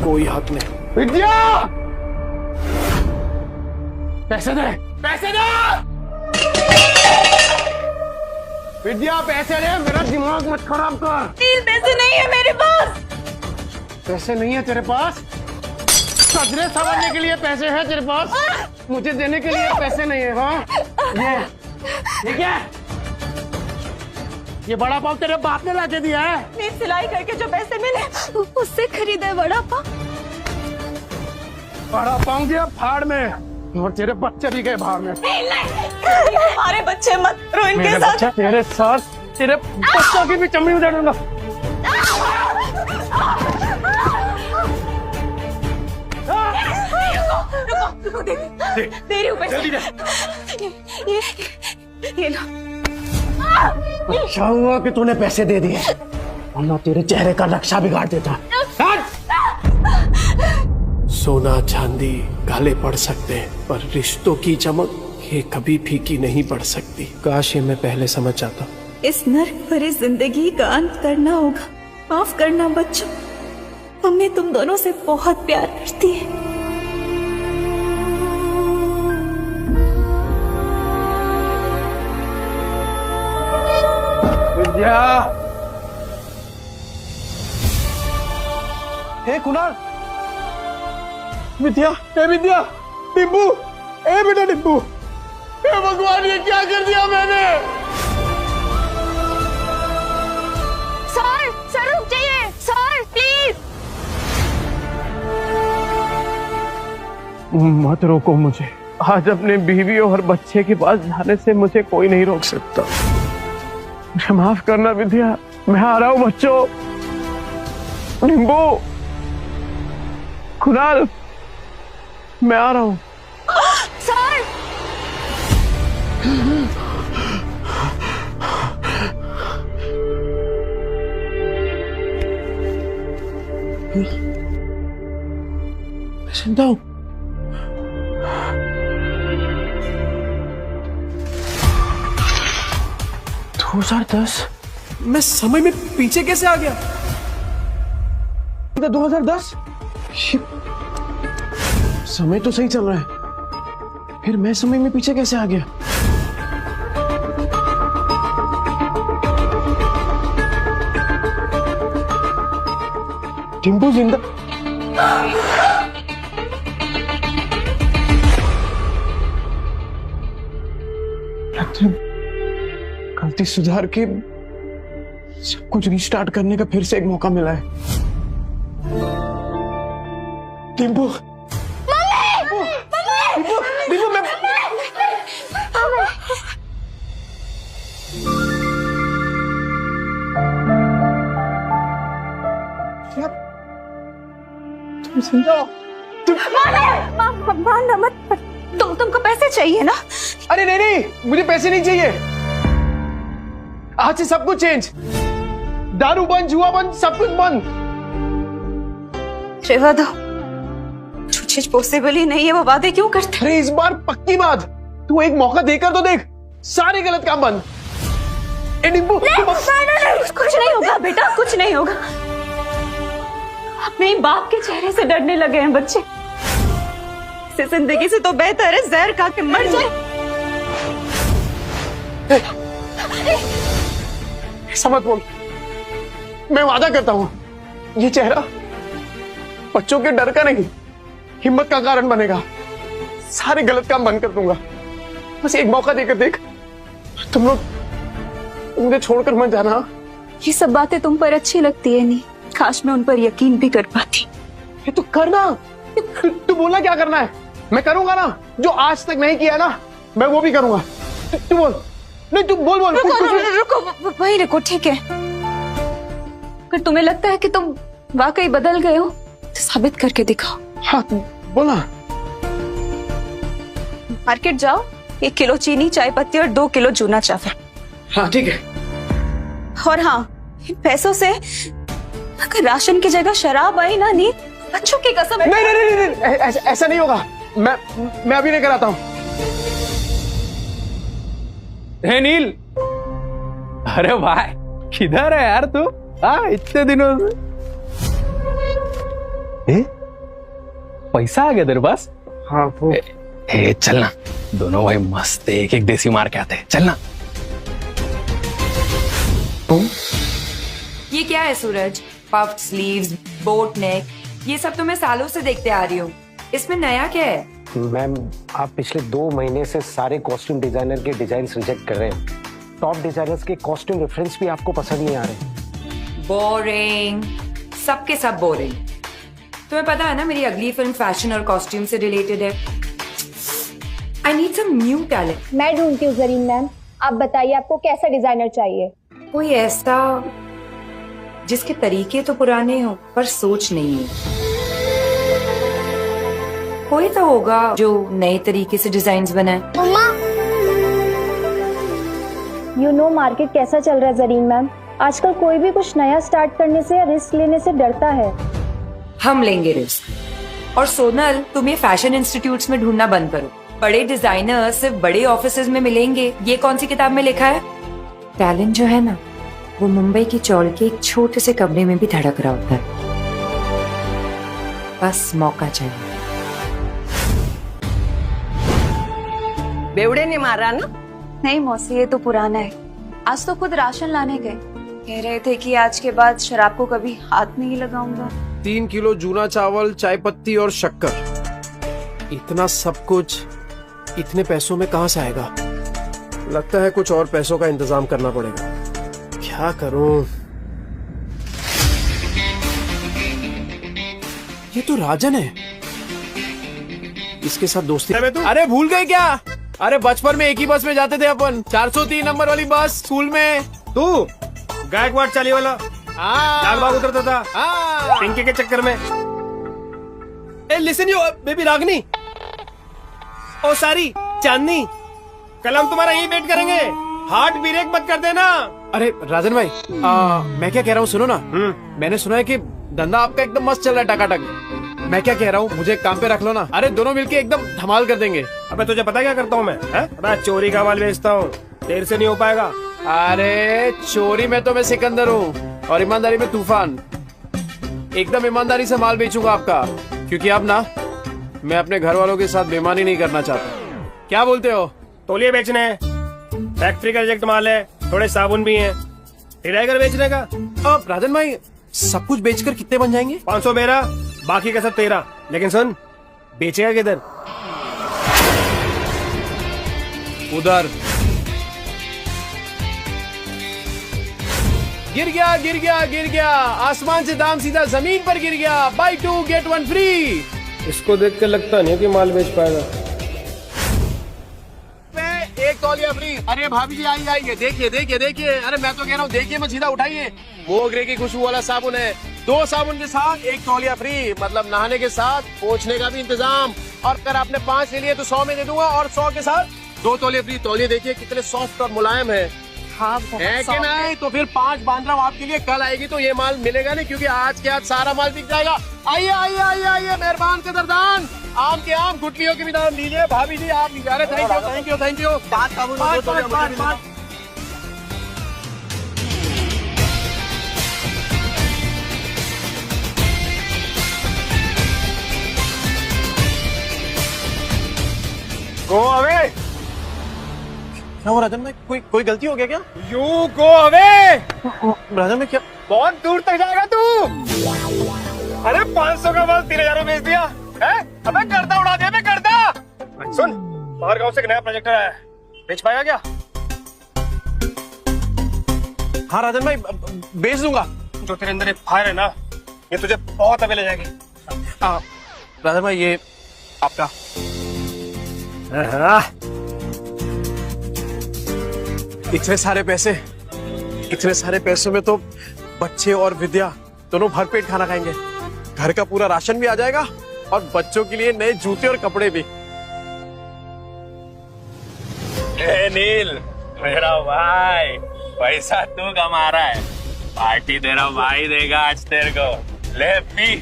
कोई हक नहीं। विद्या, पैसे दे, पैसे दे, विद्या पैसे दे, मेरा दिमाग मत खराब कर। पैसे नहीं है मेरे पास। पैसे नहीं है तेरे पास? सजरे संवरने के लिए पैसे हैं तेरे पास, मुझे देने के लिए पैसे नहीं है। हाँ, ये क्या? ये बड़ा पाव तेरे बाप ने लाके दिया है? नहीं, सिलाई करके जो पैसे मिले उससे खरीदे बड़ा पाव। बड़ा पाव गया फाड़ में, और तेरे बच्चे भी गए भाड़ में। हमारे बच्चे मत करो इनके साथ। तेरे साथ तेरे बच्चों की भी चमड़ी उधेड़ दूंगा। रुको, दे रही हूँ पैसे। ये लो। अच्छा हुआ कि तूने पैसे दे दिए, वरना तेरे चेहरे का नक्शा बिगाड़ देता। सोना चांदी काले पड़ सकते हैं, पर रिश्तों की चमक ये कभी फीकी नहीं पड़ सकती। काश ये मैं पहले समझ जाता। इस नर्क भरी जिंदगी का अंत करना होगा। माफ करना बच्चों, मम्मी तुम दोनों से बहुत प्यार करती है। विद्या, हे कुणाल, विद्या, हे विद्या, टिब्बू, ए बेटा टिब्बू, हे भगवान ये क्या कर दिया मैंने? सर रुक जाइए, सर प्लीज। मत रोको मुझे, आज अपने बीवी और बच्चे के पास जाने से मुझे कोई नहीं रोक सकता। मुझे माफ करना विद्या, मैं आ रहा हूँ बच्चों। नींबू, कुणाल, मैं आ रहा हूँ। सर मैं जिंदा हूँ। मैं समय में पीछे कैसे आ गया? 2010? समय तो सही चल रहा है, फिर मैं समय में पीछे कैसे आ गया? टिम्पू जिंदा? गलती सुधार के सब कुछ रिस्टार्ट करने का फिर से एक मौका मिला है। टिम्पू, टिम्पू, मैं तुम जिंदा हो? मारना मत। तुमको पैसे चाहिए ना? अरे नहीं, मुझे पैसे नहीं चाहिए। आज से सब कुछ चेंज, दारू बंद, जुआ बंद, सब कुछ बंद। रेवा दो, जो चीज पॉसिबल ही नहीं है वो वादे क्यों करते? अरे इस बार पक्की बात, तू एक मौका देकर तो देख, सारे गलत काम बंद। नींबू, कुछ नहीं होगा बेटा, कुछ नहीं होगा। अपने बाप के चेहरे से डरने लगे हैं बच्चे। इस जिंदगी से तो बेहतर है जहर खा के मर जाए। ऐसा मत बोल, मैं वादा करता हूं ये चेहरा बच्चों के डर का नहीं, हिम्मत का कारण बनेगा। सारे गलत काम बंद कर दूंगा, बस एक मौका देकर देख। तुम लोग मुझे छोड़कर मत जाना। ये सब बातें तुम पर अच्छी लगती है नहीं, काश मैं उन पर यकीन भी कर पाती। ये तो करना, तू बोलना क्या करना है, मैं करूंगा ना। जो आज तक नहीं किया ना, मैं वो भी करूंगा। तू बोल, नहीं तू बोल। रुको, वहीं रुको, ठीक है। अगर तुम्हें लगता है कि तुम वाकई बदल गए हो तो साबित करके दिखाओ। हाँ बोला। मार्केट जाओ, 1 किलो चीनी, चाय पत्ती और 2 किलो चूना चावल। हाँ ठीक है। और हाँ, इन पैसों से अगर राशन की जगह शराब आई ना नीत, बच्चों की कसम। नहीं, ऐसा नहीं होगा। मैं अभी लेकर आता हूँ। हे नील, अरे भाई किधर है यार तू? हाँ इतने दिनों से। पैसा आ गया तेरे पास? हाँ वो ए चलना, दोनों भाई मस्त एक एक देसी मार के आते हैं, चलना। ये क्या है सूरज? पफ्ड स्लीव्स, बोट नेक, ये सब तो मैं सालों से देखते आ रही हूँ। इसमें नया क्या है? मैम, आप पिछले 2 महीने से सारे कॉस्ट्यूम डिजाइनर के डिजाइन्स रिजेक्ट कर रहे हैं। टॉप डिजाइनर्स के कॉस्ट्यूम रेफरेंस भी आपको पसंद नहीं आ रहे। बोरिंग, सबके सब बोरिंग। तुम्हें पता है ना मेरी अगली फिल्म फैशन और कॉस्ट्यूम से रिलेटेड है। I need some new talent. मैं ढूंढती हूँ जरीन मैम, आप बताइए आपको कैसा डिजाइनर चाहिए? कोई ऐसा जिसके तरीके तो पुराने हो पर सोच नहीं है। कोई तो होगा जो नए तरीके से डिजाइन्स बनाए। यू नो मार्केट कैसा चल रहा है जरीन मैम, आजकल कोई भी कुछ नया स्टार्ट करने से या रिस्क लेने से डरता है। हम लेंगे रिस्क। और सोनल, तुम ये फैशन इंस्टीट्यूट्स में ढूंढना बंद करो। बड़े डिजाइनर सिर्फ बड़े ऑफिसेज में मिलेंगे, ये कौन सी किताब में लिखा है? टैलेंट जो है ना, वो मुंबई की चौड़ के एक छोटे से कमरे में भी धड़क रहा होता है। बस मौका चाहिए। बेवड़े ने मारा ना? नहीं मौसी, ये तो पुराना है। आज तो खुद राशन लाने गए, कह रहे थे कि आज के बाद शराब को कभी हाथ नहीं लगाऊंगा। 3 किलो जूना चावल, चाय पत्ती और शक्कर, इतना सब कुछ इतने पैसों में कहां से आएगा? लगता है कुछ और पैसों का इंतजाम करना पड़ेगा। क्या करूं? ये तो राजन है, इसके साथ दोस्ती। अरे भूल गए क्या? अरे बचपन में एक ही बस में जाते थे अपन, 403 नंबर वाली बस स्कूल में। तू गायकवाड़ चाली वाला लालबाग उतरता था पिंकी के चक्कर में। ए लिसन यू बेबी रागनी, ओ सारी चांदनी, कल हम तुम्हारा यही वेट करेंगे। हार्ट ब्रेक मत कर देना। अरे राजन भाई, मैं क्या कह रहा हूँ सुनो ना। मैंने सुना है कि धंधा आपका एकदम मस्त चल रहा है, टकाटक। मैं क्या कह रहा हूँ, मुझे काम पे रख लो ना। अरे दोनों मिलके एकदम धमाल कर देंगे। अबे तुझे पता क्या करता हूँ मैं? मैं चोरी का माल बेचता हूँ, देर से नहीं हो पाएगा। अरे चोरी में तो मैं सिकंदर हूँ और ईमानदारी में तूफान। एकदम ईमानदारी से माल बेचूंगा आपका, क्योंकि अब ना मैं अपने घर वालों के साथ बेईमानी नहीं करना चाहता। क्या बोलते हो? तौलिए बेचने हैं, फैक्ट्री का रिजेक्ट माल है, थोड़े साबुन भी हैं। टिराइगर बेचने का। अब राजन भाई, सब कुछ बेचकर कितने बन जाएंगे? 500 मेरा, बाकी का सब तेरा। लेकिन सुन, बेचेगा किधर? उधर। गिर गया गिर गया गिर गया, आसमान से दाम सीधा जमीन पर गिर गया। Buy 2 get 1 free. इसको देख के लगता नहीं कि माल बेच पाएगा। एक तौलिया फ्री। अरे भाभी जी आई आइए, देखिए देखिए देखिए। अरे मैं तो कह रहा हूँ देखिए मत, सीधा उठाइए। मोगरे की खुशबू वाला साबुन है, 2 साबुन के साथ 1 तौलिया फ्री। मतलब नहाने के साथ पोंछने का भी इंतजाम। और अगर आपने 5 ले लिए तो 100 में दे दूंगा, और 100 के साथ 2 तौलिया फ्री। तौलिए देखिए कितने सॉफ्ट और मुलायम है। हाँ है कि नहीं? तो फिर 5 बांध रहा हूँ आपके लिए। कल आएगी तो ये माल मिलेगा नहीं, क्योंकि आज के आज सारा माल बिक जाएगा। आइए आइए आइए आइए, मेहरबान कदरदान। आम के आम, गुटलियों के भी दाम लीजिए। भाभी जी आप लीजिए। अरे thank you thank you thank you. 5 साबुन, 5 गो अवे। क्या हुआ राजन भाई? कोई गलती हो गया क्या? You go away. राजन भाई क्या? बहुत दूर तक जाएगा तू। अरे 500 का माल 3000 में बेच दिया है? अबे गर्दा उड़ा दिया। गर्दा। सुन, बाहर गांव से एक नया प्रोजेक्टर आया है, बेच पाएगा क्या? हाँ राजन भाई, बेच दूंगा। जो तेरे अंदर ये फायर है ना, ये तुझे बहुत अभी ले जाएगी। राजन भाई ये आपका। इतने सारे पैसों में तो बच्चे और विद्या दोनों भरपेट खाना खाएंगे। घर का पूरा राशन भी आ जाएगा और बच्चों के लिए नए जूते और कपड़े भी। नील मेरा भाई, पैसा तू कमा रहा है, पार्टी तेरा भाई देगा आज तेरे को। ले पी।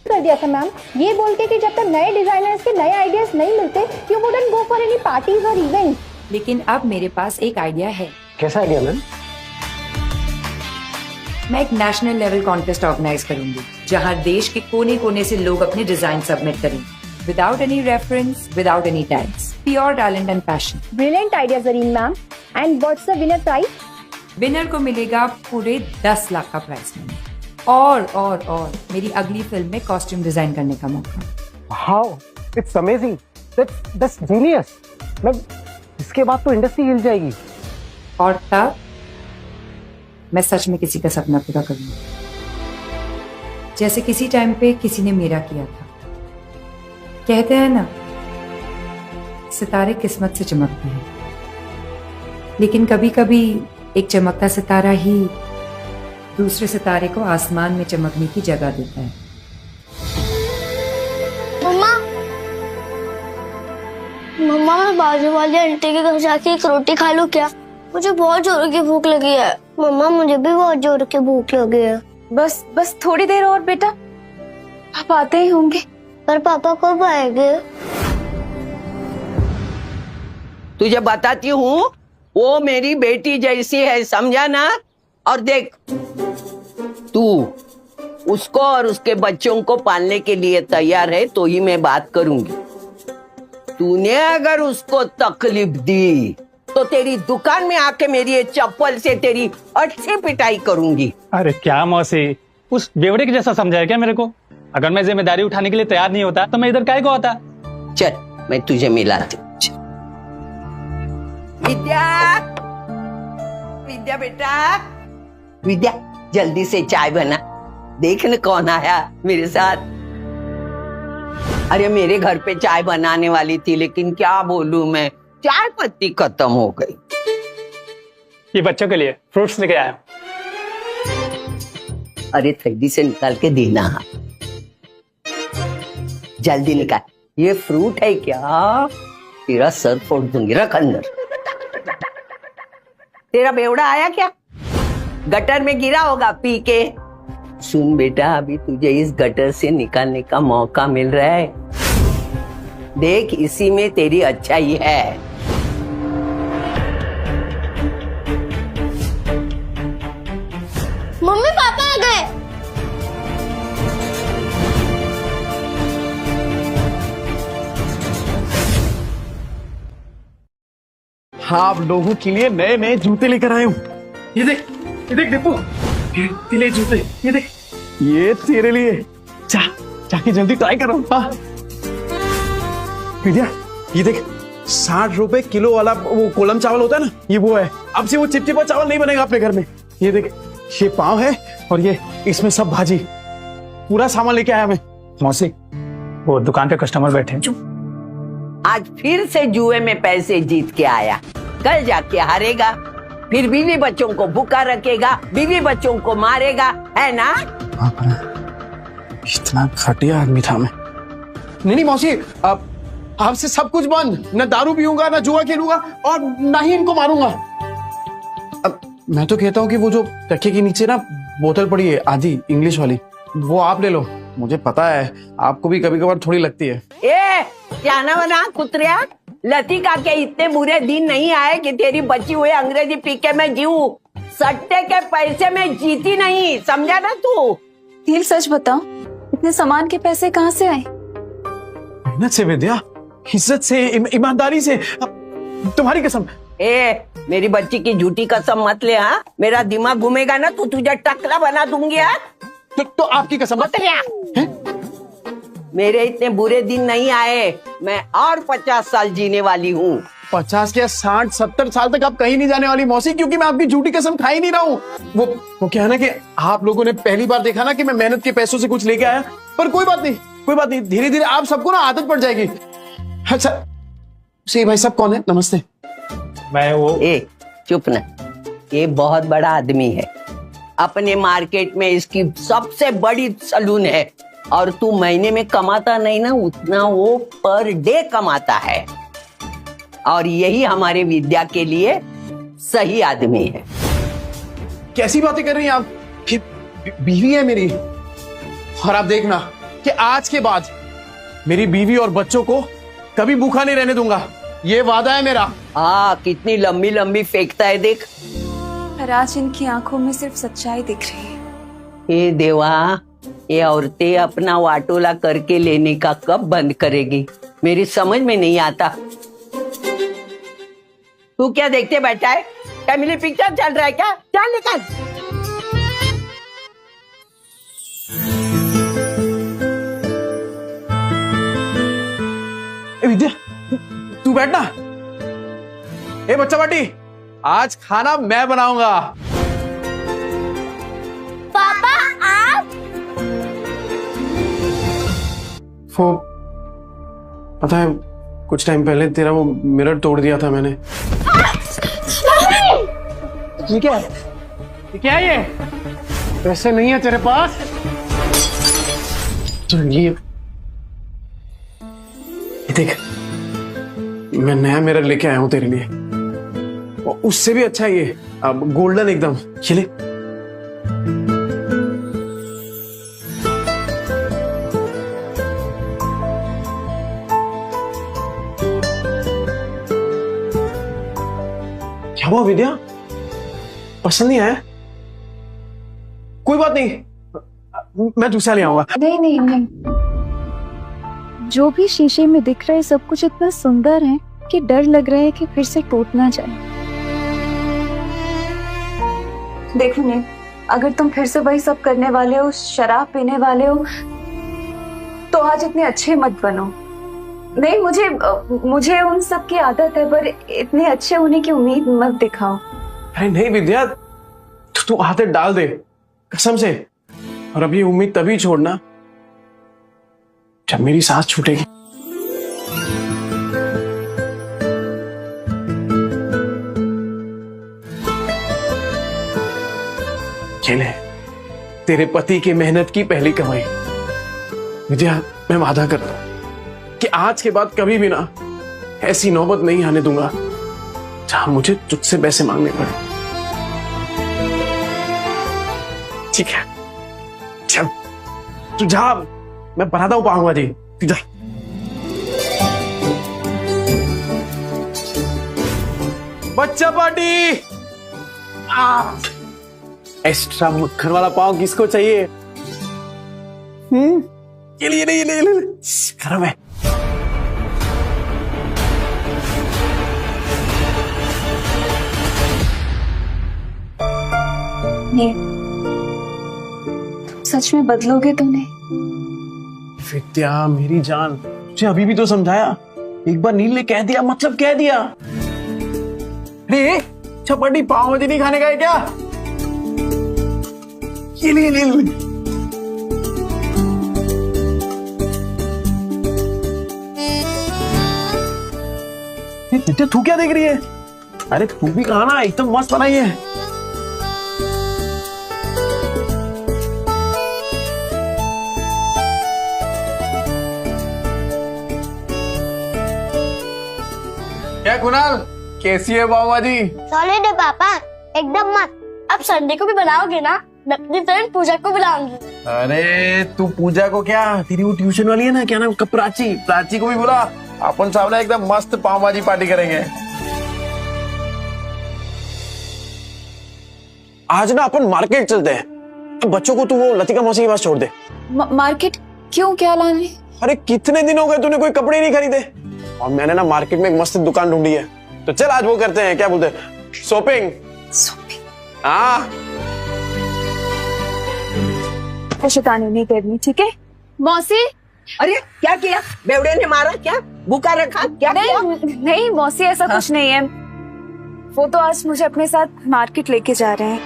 कर दिया था मैम, ये बोल के कि जब तक नए डिजाइनर्स के नए आइडियाज नहीं मिलते, you wouldn't go for any parties और इवेंट्स। लेकिन अब मेरे पास एक आइडिया है। कैसा आइडिया मैम? मैं एक नेशनल लेवल कॉन्टेस्ट ऑर्गेनाइज करूंगी जहां देश के कोने कोने से लोग अपने डिजाइन सबमिट करेंगे, without any reference, without any tags, pure talent and passion. Brilliant idea Zareen ma'am. And what's the winner prize? Winner को मिलेगा पूरे 10 लाख का प्राइज मनी और मेरी अगली फिल्म में कॉस्ट्यूम डिजाइन करने का मौका। How, it's amazing, that's genius ma'am. इसके बाद तो इंडस्ट्री हिल जाएगी। और तब मैं सच में किसी का सपना पूरा करूंगी, जैसे किसी टाइम पे किसी ने मेरा किया था। कहते हैं ना, सितारे किस्मत से चमकते हैं, लेकिन कभी कभी एक चमकता सितारा ही दूसरे सितारे को आसमान में चमकने की जगह देता है। मम्मा, मम्मा मैं बाजू वाली आंटी के घर जाके एक रोटी खा लूं क्या? मुझे बहुत जोर की भूख लगी है। मम्मा मुझे भी बहुत जोर की भूख लगी है। बस थोड़ी देर और बेटा, पापा आते ही होंगे। पर पापा कब आएंगे? तुझे बताती हूँ, वो मेरी बेटी जैसी है, समझा ना? और देख, तू उसको और उसके बच्चों को पालने के लिए तैयार है तो ही मैं बात करूंगी। तूने अगर उसको तकलीफ दी तो तेरी दुकान में आके मेरी ये चप्पल से तेरी अच्छी पिटाई करूंगी। अरे क्या मौसी, उस बेवड़े के जैसा समझा है क्या मेरे को? अगर मैं जिम्मेदारी उठाने के लिए तैयार नहीं होता तो मैं इधर काहे को आता? चल मैं तुझे मिलाती हूँ। विद्या, विद्या बेटा, विद्या जल्दी से चाय बना। देख न कौन आया मेरे साथ। अरे मेरे घर पे चाय बनाने वाली थी, लेकिन क्या बोलूं मैं, चाय पत्ती खत्म हो गई। ये बच्चों के लिए फ्रूट्स लेके आया। अरे थैली से निकाल के देना, जल्दी निकाल। ये फ्रूट है क्या? तेरा सर फोड़ दूंगी, रख अंदर। तेरा बेवड़ा आया क्या? गटर में गिरा होगा पी के। सुन बेटा, अभी तुझे इस गटर से निकालने का मौका मिल रहा है। देख, इसी में तेरी अच्छाई है। मम्मी पापा आ गए। हाँ, आप लोगों के लिए नए नए जूते लेकर आया हूँ। ये देख दीपू, ये ले जूते, ये देख, ये तेरे लिए। जाके जल्दी ट्राई करो। हाँ विद्या, ये देख, 60 रुपए किलो वाला वो कोलम चावल होता है ना, ये वो है। अब से वो चिपचिपा चावल नहीं बनेगा अपने घर में। ये देख, ये पाव है और ये इसमें सब भाजी, पूरा सामान लेके आया मैं। मौसी, वो दुकान पे कस्टमर बैठे हैं। आज फिर से जुए में पैसे जीत के आया, कल जाके हारेगा, फिर बीवी बच्चों को भूखा रखेगा, बीवी बच्चों को मारेगा, है ना? इतना घटिया आदमी था मैं। नहीं मौसी, अब आपसे सब कुछ बंद। न दारू पीऊंगा, न जुआ खेलूंगा और ना ही इनको मारूंगा। अब मैं तो कहता हूँ कि वो जो तकिए के नीचे ना बोतल पड़ी है आधी इंग्लिश वाली, वो आप ले लो। मुझे पता है आपको भी कभी कभार थोड़ी लगती है। ए, क्या ना बना कुतरिया, लतिका के इतने बुरे दिन नहीं आए कि तेरी बची हुई अंग्रेजी पी के मैं जीऊं। सट्टे के पैसे में जीती नहीं, समझा ना तू? नील सच बताओ, इतने सामान के पैसे कहाँ से आए? मेहनत से विद्या, इज्जत से, ईमानदारी से। तुम्हारी कसम। ए, मेरी बच्ची की झूठी कसम मत ले। हाँ, मेरा दिमाग घूमेगा ना तो तुझे टकला बना दूंगी। हाँ, तो आपकी कसम मत। मेरे इतने बुरे दिन नहीं आए, मैं और 50 साल जीने वाली हूँ। 50 क्या 60-70 साल तक आप कहीं नहीं जाने वाली मौसी, क्योंकि मैं आपकी झूठी कसम खा ही नहीं रहा हूँ। वो क्या है ना कि आप लोगों ने पहली बार देखा ना कि मैं मेहनत के पैसों से कुछ लेके आया, पर कोई बात नहीं, धीरे धीरे आप सबको ना आदत पड़ जाएगी। अच्छा, सही भाई साहब कौन है? नमस्ते। मैं वो। ए, चुप ना, ये बहुत बड़ा आदमी है, अपने मार्केट में इसकी सबसे बड़ी सलून है, और तू महीने में कमाता नहीं ना उतना वो पर डे कमाता है, और यही हमारे विद्या के लिए सही आदमी है। कैसी बातें कर रही हैं आप? बीवी है मेरी, और आप देखना कि आज के बाद मेरी बीवी और बच्चों को कभी भूखा नहीं रहने दूंगा। ये वादा है मेरा। हाँ, कितनी लंबी लंबी फेंकता है देख। पर आज इनकी आंखों में सिर्फ सच्चाई दिख रही है। हे देवा, ये औरतें अपना वाटोला करके लेने का कब बंद करेगी, मेरी समझ में नहीं आता। तू क्या देखते बैठा है? फैमिली पिक्चर चल रहा है क्या? चल निकल। ए विद्या, तू बैठ ना। ए बच्चा पार्टी, आज खाना मैं बनाऊंगा। पापा आप? वो पता है, कुछ टाइम पहले तेरा वो मिरर तोड़ दिया था मैंने। ये क्या है? ये क्या है? ये पैसे नहीं है तेरे पास? तो ये देख, मैं नया मिरर लेके आया हूं तेरे लिए। और उससे भी अच्छा ये, अब गोल्डन एकदम। ये ले। क्या हुआ विद्या, पसंद नहीं आया? कोई बात नहीं, मैं दूसरा ले आऊंगा। नहीं नहीं नहीं, जो भी शीशे में दिख रहा है सब कुछ इतना सुंदर है कि डर लग रहा है कि फिर से टूट ना जाए। देखो नहीं, अगर तुम फिर से वही सब करने वाले हो, शराब पीने वाले हो, तो आज इतने अच्छे मत बनो। नहीं, मुझे उन सब की आदत है, पर इतने अच्छे होने की उम्मीद मत दिखाओ। अरे नहीं विद्या, तू आदत डाल दे कसम से। और अब ये उम्मीद तभी छोड़ना जब मेरी सांस छूटेगी। ये ले, तेरे पति की मेहनत की पहली कमाई। विद्या, मैं वादा करता हूं कि आज के बाद कभी भी ना ऐसी नौबत नहीं आने दूंगा जहां मुझे तुझसे पैसे मांगने पड़े। ठीक है, चल तू जा, मैं बनाता हूं पाऊंगा जी। तू जा। बच्चा पार्टी, एक्स्ट्रा मक्खन वाला पाव किसको चाहिए? ये ले, ये ले, ये ले, ये ले। गरम है। तुम सच में बदलोगे तो नहीं? विद्या मेरी जान, तुझे अभी भी तो समझाया। एक बार नील ने कह दिया मतलब कह दिया। अरे चपाटी पाव भाजी नहीं खाने का है क्या? ये ले, ले, ले। विद्या तू क्या देख रही है? अरे तू भी कहा ना, एकदम मस्त बनाई है। क्या कुणाल, कैसी है पाव भाजी? सॉलिड है पापा, एकदम मस्त। अब संडे को भी बनाओगे ना? मैं अपनी फ्रेंड पूजा को बुलाऊंगी। अरे तू पूजा को क्या, तेरी वो ट्यूशन वाली है ना, क्या नाम, प्राची, प्राची को भी बुला। अपन सामने एकदम मस्त पाव भाजी पार्टी करेंगे। आज ना अपन मार्केट चलते हैं। बच्चों को तू वो लतिका मौसी के पास छोड़ दे। मार्केट क्यों, क्या लाने? अरे कितने दिन हो गए तूने कोई कपड़े नहीं खरीदे, और मैंने ना मार्केट में एक मस्त दुकान ढूंढी है। तो चल आज वो करते हैं, क्या बोलते हैं, शॉपिंग। हाँ, शैतानी नहीं करनी, ठीक है? मौसी, अरे क्या किया? बेवड़े ने मारा क्या? भूखा रखा क्या? नहीं मौसी, ऐसा कुछ नहीं है। वो तो आज मुझे अपने साथ मार्केट लेके जा रहे हैं।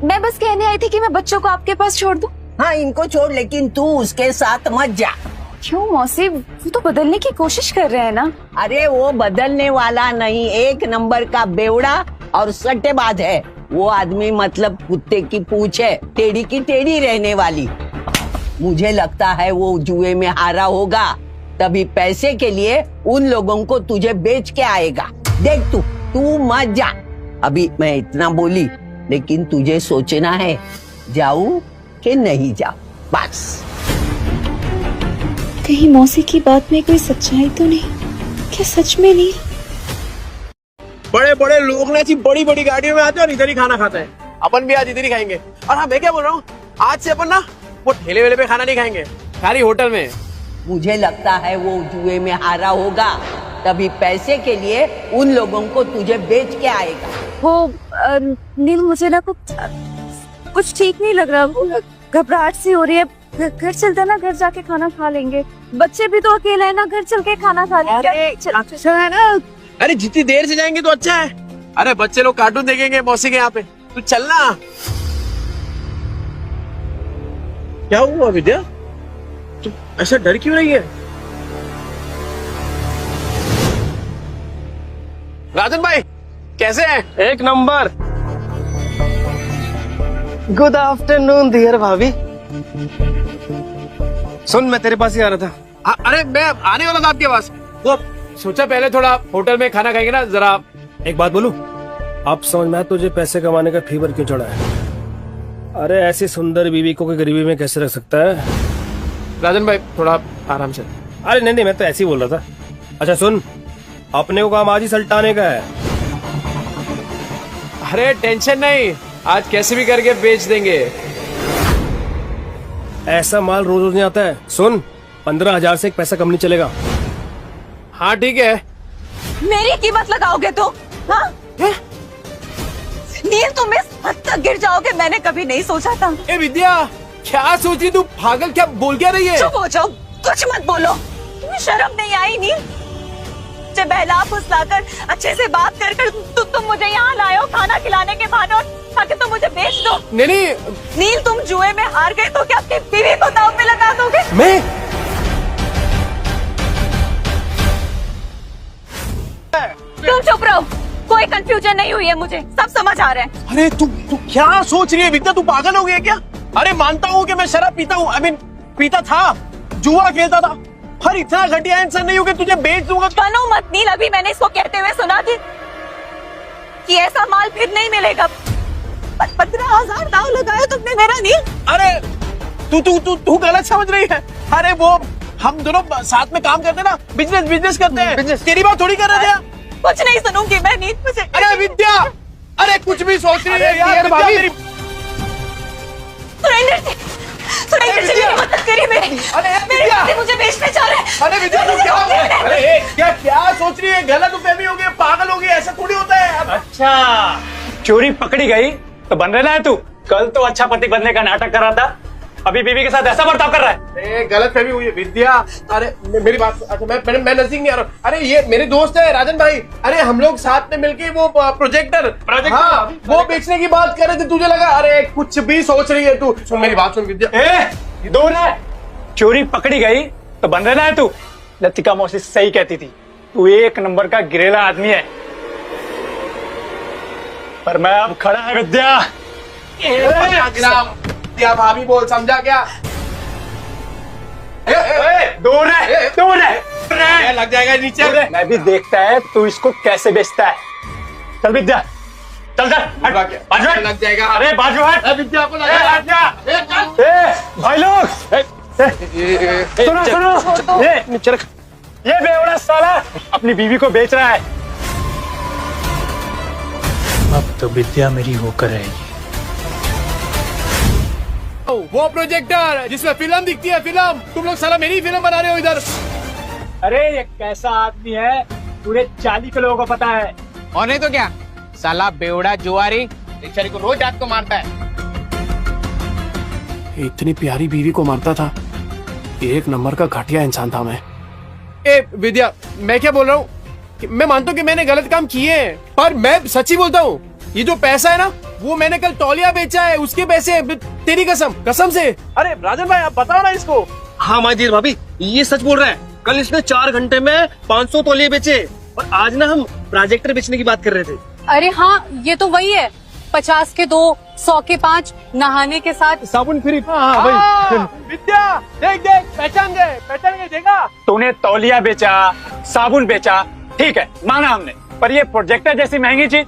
मैं बस कहने आई थी कि मैं बच्चों को आपके पास छोड़ दूं। हाँ, इनको छोड़, लेकिन तू उसके साथ मत जा। क्यों मौसी, वो तो बदलने की कोशिश कर रहे हैं ना। अरे वो बदलने वाला नहीं, एक नंबर का बेवड़ा और सट्टेबाज है वो आदमी। मतलब कुत्ते की पूंछ है, टेढ़ी की टेढ़ी रहने वाली। मुझे लगता है वो जुए में हारा होगा, तभी पैसे के लिए उन लोगों को तुझे बेच के आएगा। देख तू मत जा। अभी मैं इतना बोली, लेकिन तुझे सोचना है जाऊं कि नहीं जाऊं, बस। कहीं मौसी की बात में कोई सच्चाई तो नहीं? क्या सच में नील? बड़े बड़े लोग ना ऐसी बड़ी बड़ी गाड़ियों में आते हैं और इधर ही खाना खाते हैं। अपन भी आज इधर ही खाएंगे। और हाँ, मैं क्या बोल रहा हूँ, आज से अपन ना वो ठेले वेले पे खाना नहीं खाएंगे, खाली होटल में। मुझे लगता है वो जुए में हारा होगा, तभी पैसे के लिए उन लोगों को तुझे बेच के आएगा। वो नील, मुझे ना कुछ ठीक नहीं लग रहा, घबराहट सी हो रही है। घर चलते ना, घर जाके खाना खा लेंगे। बच्चे भी तो अकेले हैं ना, घर चल के खाना खा लेंगे। चल है ना। अरे जितनी देर से जाएंगे तो अच्छा है। अरे बच्चे लोग कार्टून देखेंगे मौसी के यहाँ पे, तू चलना। क्या हुआ विद्या, तू ऐसा डर क्यों रही है? राजन भाई कैसे हैं? एक नंबर। गुड आफ्टरनून डियर भाभी। सुन, मैं तेरे पास ही आ रहा था। अरे मैं आने वाला था आपके पास, वो सोचा पहले थोड़ा होटल में खाना खाएंगे ना जरा। एक बात बोलूं, अब समझ में आया तुझे पैसे कमाने का फीवर क्यों चढ़ा है। अरे ऐसी सुंदर बीवी को कोई गरीबी में कैसे रख सकता है। राजन भाई थोड़ा आराम से। अरे नहीं, मैं तो ऐसे ही बोल रहा था। अच्छा सुन, अपने को काम आज ही सल्टाने का है। अरे टेंशन नहीं, आज कैसे भी करके बेच देंगे। ऐसा माल रोज रोज नहीं आता है। सुन, 15,000 से एक पैसा कम नहीं चलेगा। हाँ ठीक है। मेरी कीमत लगाओगे तो? हाँ? नील, तुम इस हद तक गिर जाओगे मैंने कभी नहीं सोचा था। ए विद्या, क्या सोच रही तू? पागल, क्या बोल क्या रही है? चुप हो जाओ, कुछ मत बोलो। तुम्हें शर्म नहीं आई नील? मुझे बहला फुसलाकर अच्छे से बात कर तुम मुझे यहाँ लाए हो खाना खिलाने के बहाने, और ताकि तुम मुझे बेच दो। नहीं नील, तुम जुए में हार गए तो क्या अपनी बीवी को दांव पे लगा दोगे? मैं तुम चुप रहो, कोई कंफ्यूजन नहीं हुई है, मुझे सब समझ आ रहा है। अरे तू क्या सोच रही है विद्या? तू पागल हो गई है क्या? अरे मानता हूँ कि मैं शराब पीता हूँ, आई मीन पीता था, जुआ खेलता था, पर इतना घटिया इंसान नहीं हूँ कि तुझे बेच दूंगा। बनो मत नील, अभी मैंने इसको कहते हुए सुना कि ऐसा माल फिर नहीं मिलेगा। 15,000 दाव लगाया तुमने मेरा नील। अरे तू गलत समझ रही है। अरे वो हम दोनों साथ में काम करते ना, बिजनेस करते हैं। तेरी बात थोड़ी कर रहे थे। कुछ नहीं सुनूंगी मैं नील, मुझे। अरे विद्या, अरे कुछ भी सोच रही है यार भाभी। सुरेंद्र जी मेरी मदद करिए, मेरे मुझे बेचने जा रहे हैं। अरे विद्या तू क्या सोच रही है? गलत फहमी हो गई, पागल हो गई, ऐसा थोड़ी होता है। अच्छा, चोरी पकड़ी गई तो बन रहा है तू। कल तो अच्छा पति बनने का नाटक कर रहा था, अभी बीवी के साथ ऐसा बर्ताव कर रहा है। गलत फहमी हुई है विद्या। अरे मेरी बात, अच्छा मैं नजदीक नहीं आ रहा हूँ। अरे ये मेरे दोस्त है राजन भाई। अरे हम लोग साथ में मिलके वो प्रोजेक्टर हाँ, वो बेचने की बात कर रहे थे। तुझे लगा अरे कुछ भी सोच रही है तू। सुन मेरी बात सुन विद्या। दूर है, चोरी पकड़ी गई तो बन रहा है तू। लतिका मौसी सही कहती थी, तू एक नंबर का गिरेला आदमी है। पर मैं अब खड़ा है विद्या। क्या भाभी बोल, समझा क्या? दूर है, लग जाएगा नीचे। मैं भी देखता है तू इसको कैसे बेचता है। चल विद्या, चल लग जाएगा। अरे बाजू हट। विद्या को लगा। भाई लोग सुनो, ये नीचे रख। ये बेवड़ा साला अपनी बीवी को बेच रहा है। अब तो विद्या मेरी होकर रहेगी। वो प्रोजेक्टर जिसमें फिल्म दिखती है, फिल्म। तुम लोग साला मेरी फिल्म बना रहे हो इधर। अरे ये कैसा आदमी है पूरे 40 के लोगों को पता है। और नहीं तो क्या, साला बेवड़ा जुआरी बेचारी को रोज रात को मारता है। इतनी प्यारी बीवी को मारता था, एक नंबर का घटिया इंसान था मैं। ए विद्या, मैं क्या बोल रहा हूँ, मैं मानता हूँ कि मैंने गलत काम किए हैं, पर मैं सच्ची बोलता हूँ, ये जो पैसा है ना, वो मैंने कल तौलिया बेचा है, उसके पैसे। तेरी कसम से। अरे राजन भाई आप बताओ ना इसको। हाँ माजी भाभी, ये सच बोल रहा है। कल इसने 4 घंटे में 500 तौलिए बेचे, और आज ना हम प्रोजेक्टर बेचने की बात कर रहे थे। अरे हाँ, ये तो वही है। 50 के 2, 100 के 5, नहाने के साथ साबुन फ्री। विद्या देख पहचान गए देखा। तूने तौलिया बेचा, साबुन बेचा, ठीक है माना हमने, पर ये प्रोजेक्टर जैसी महंगी चीज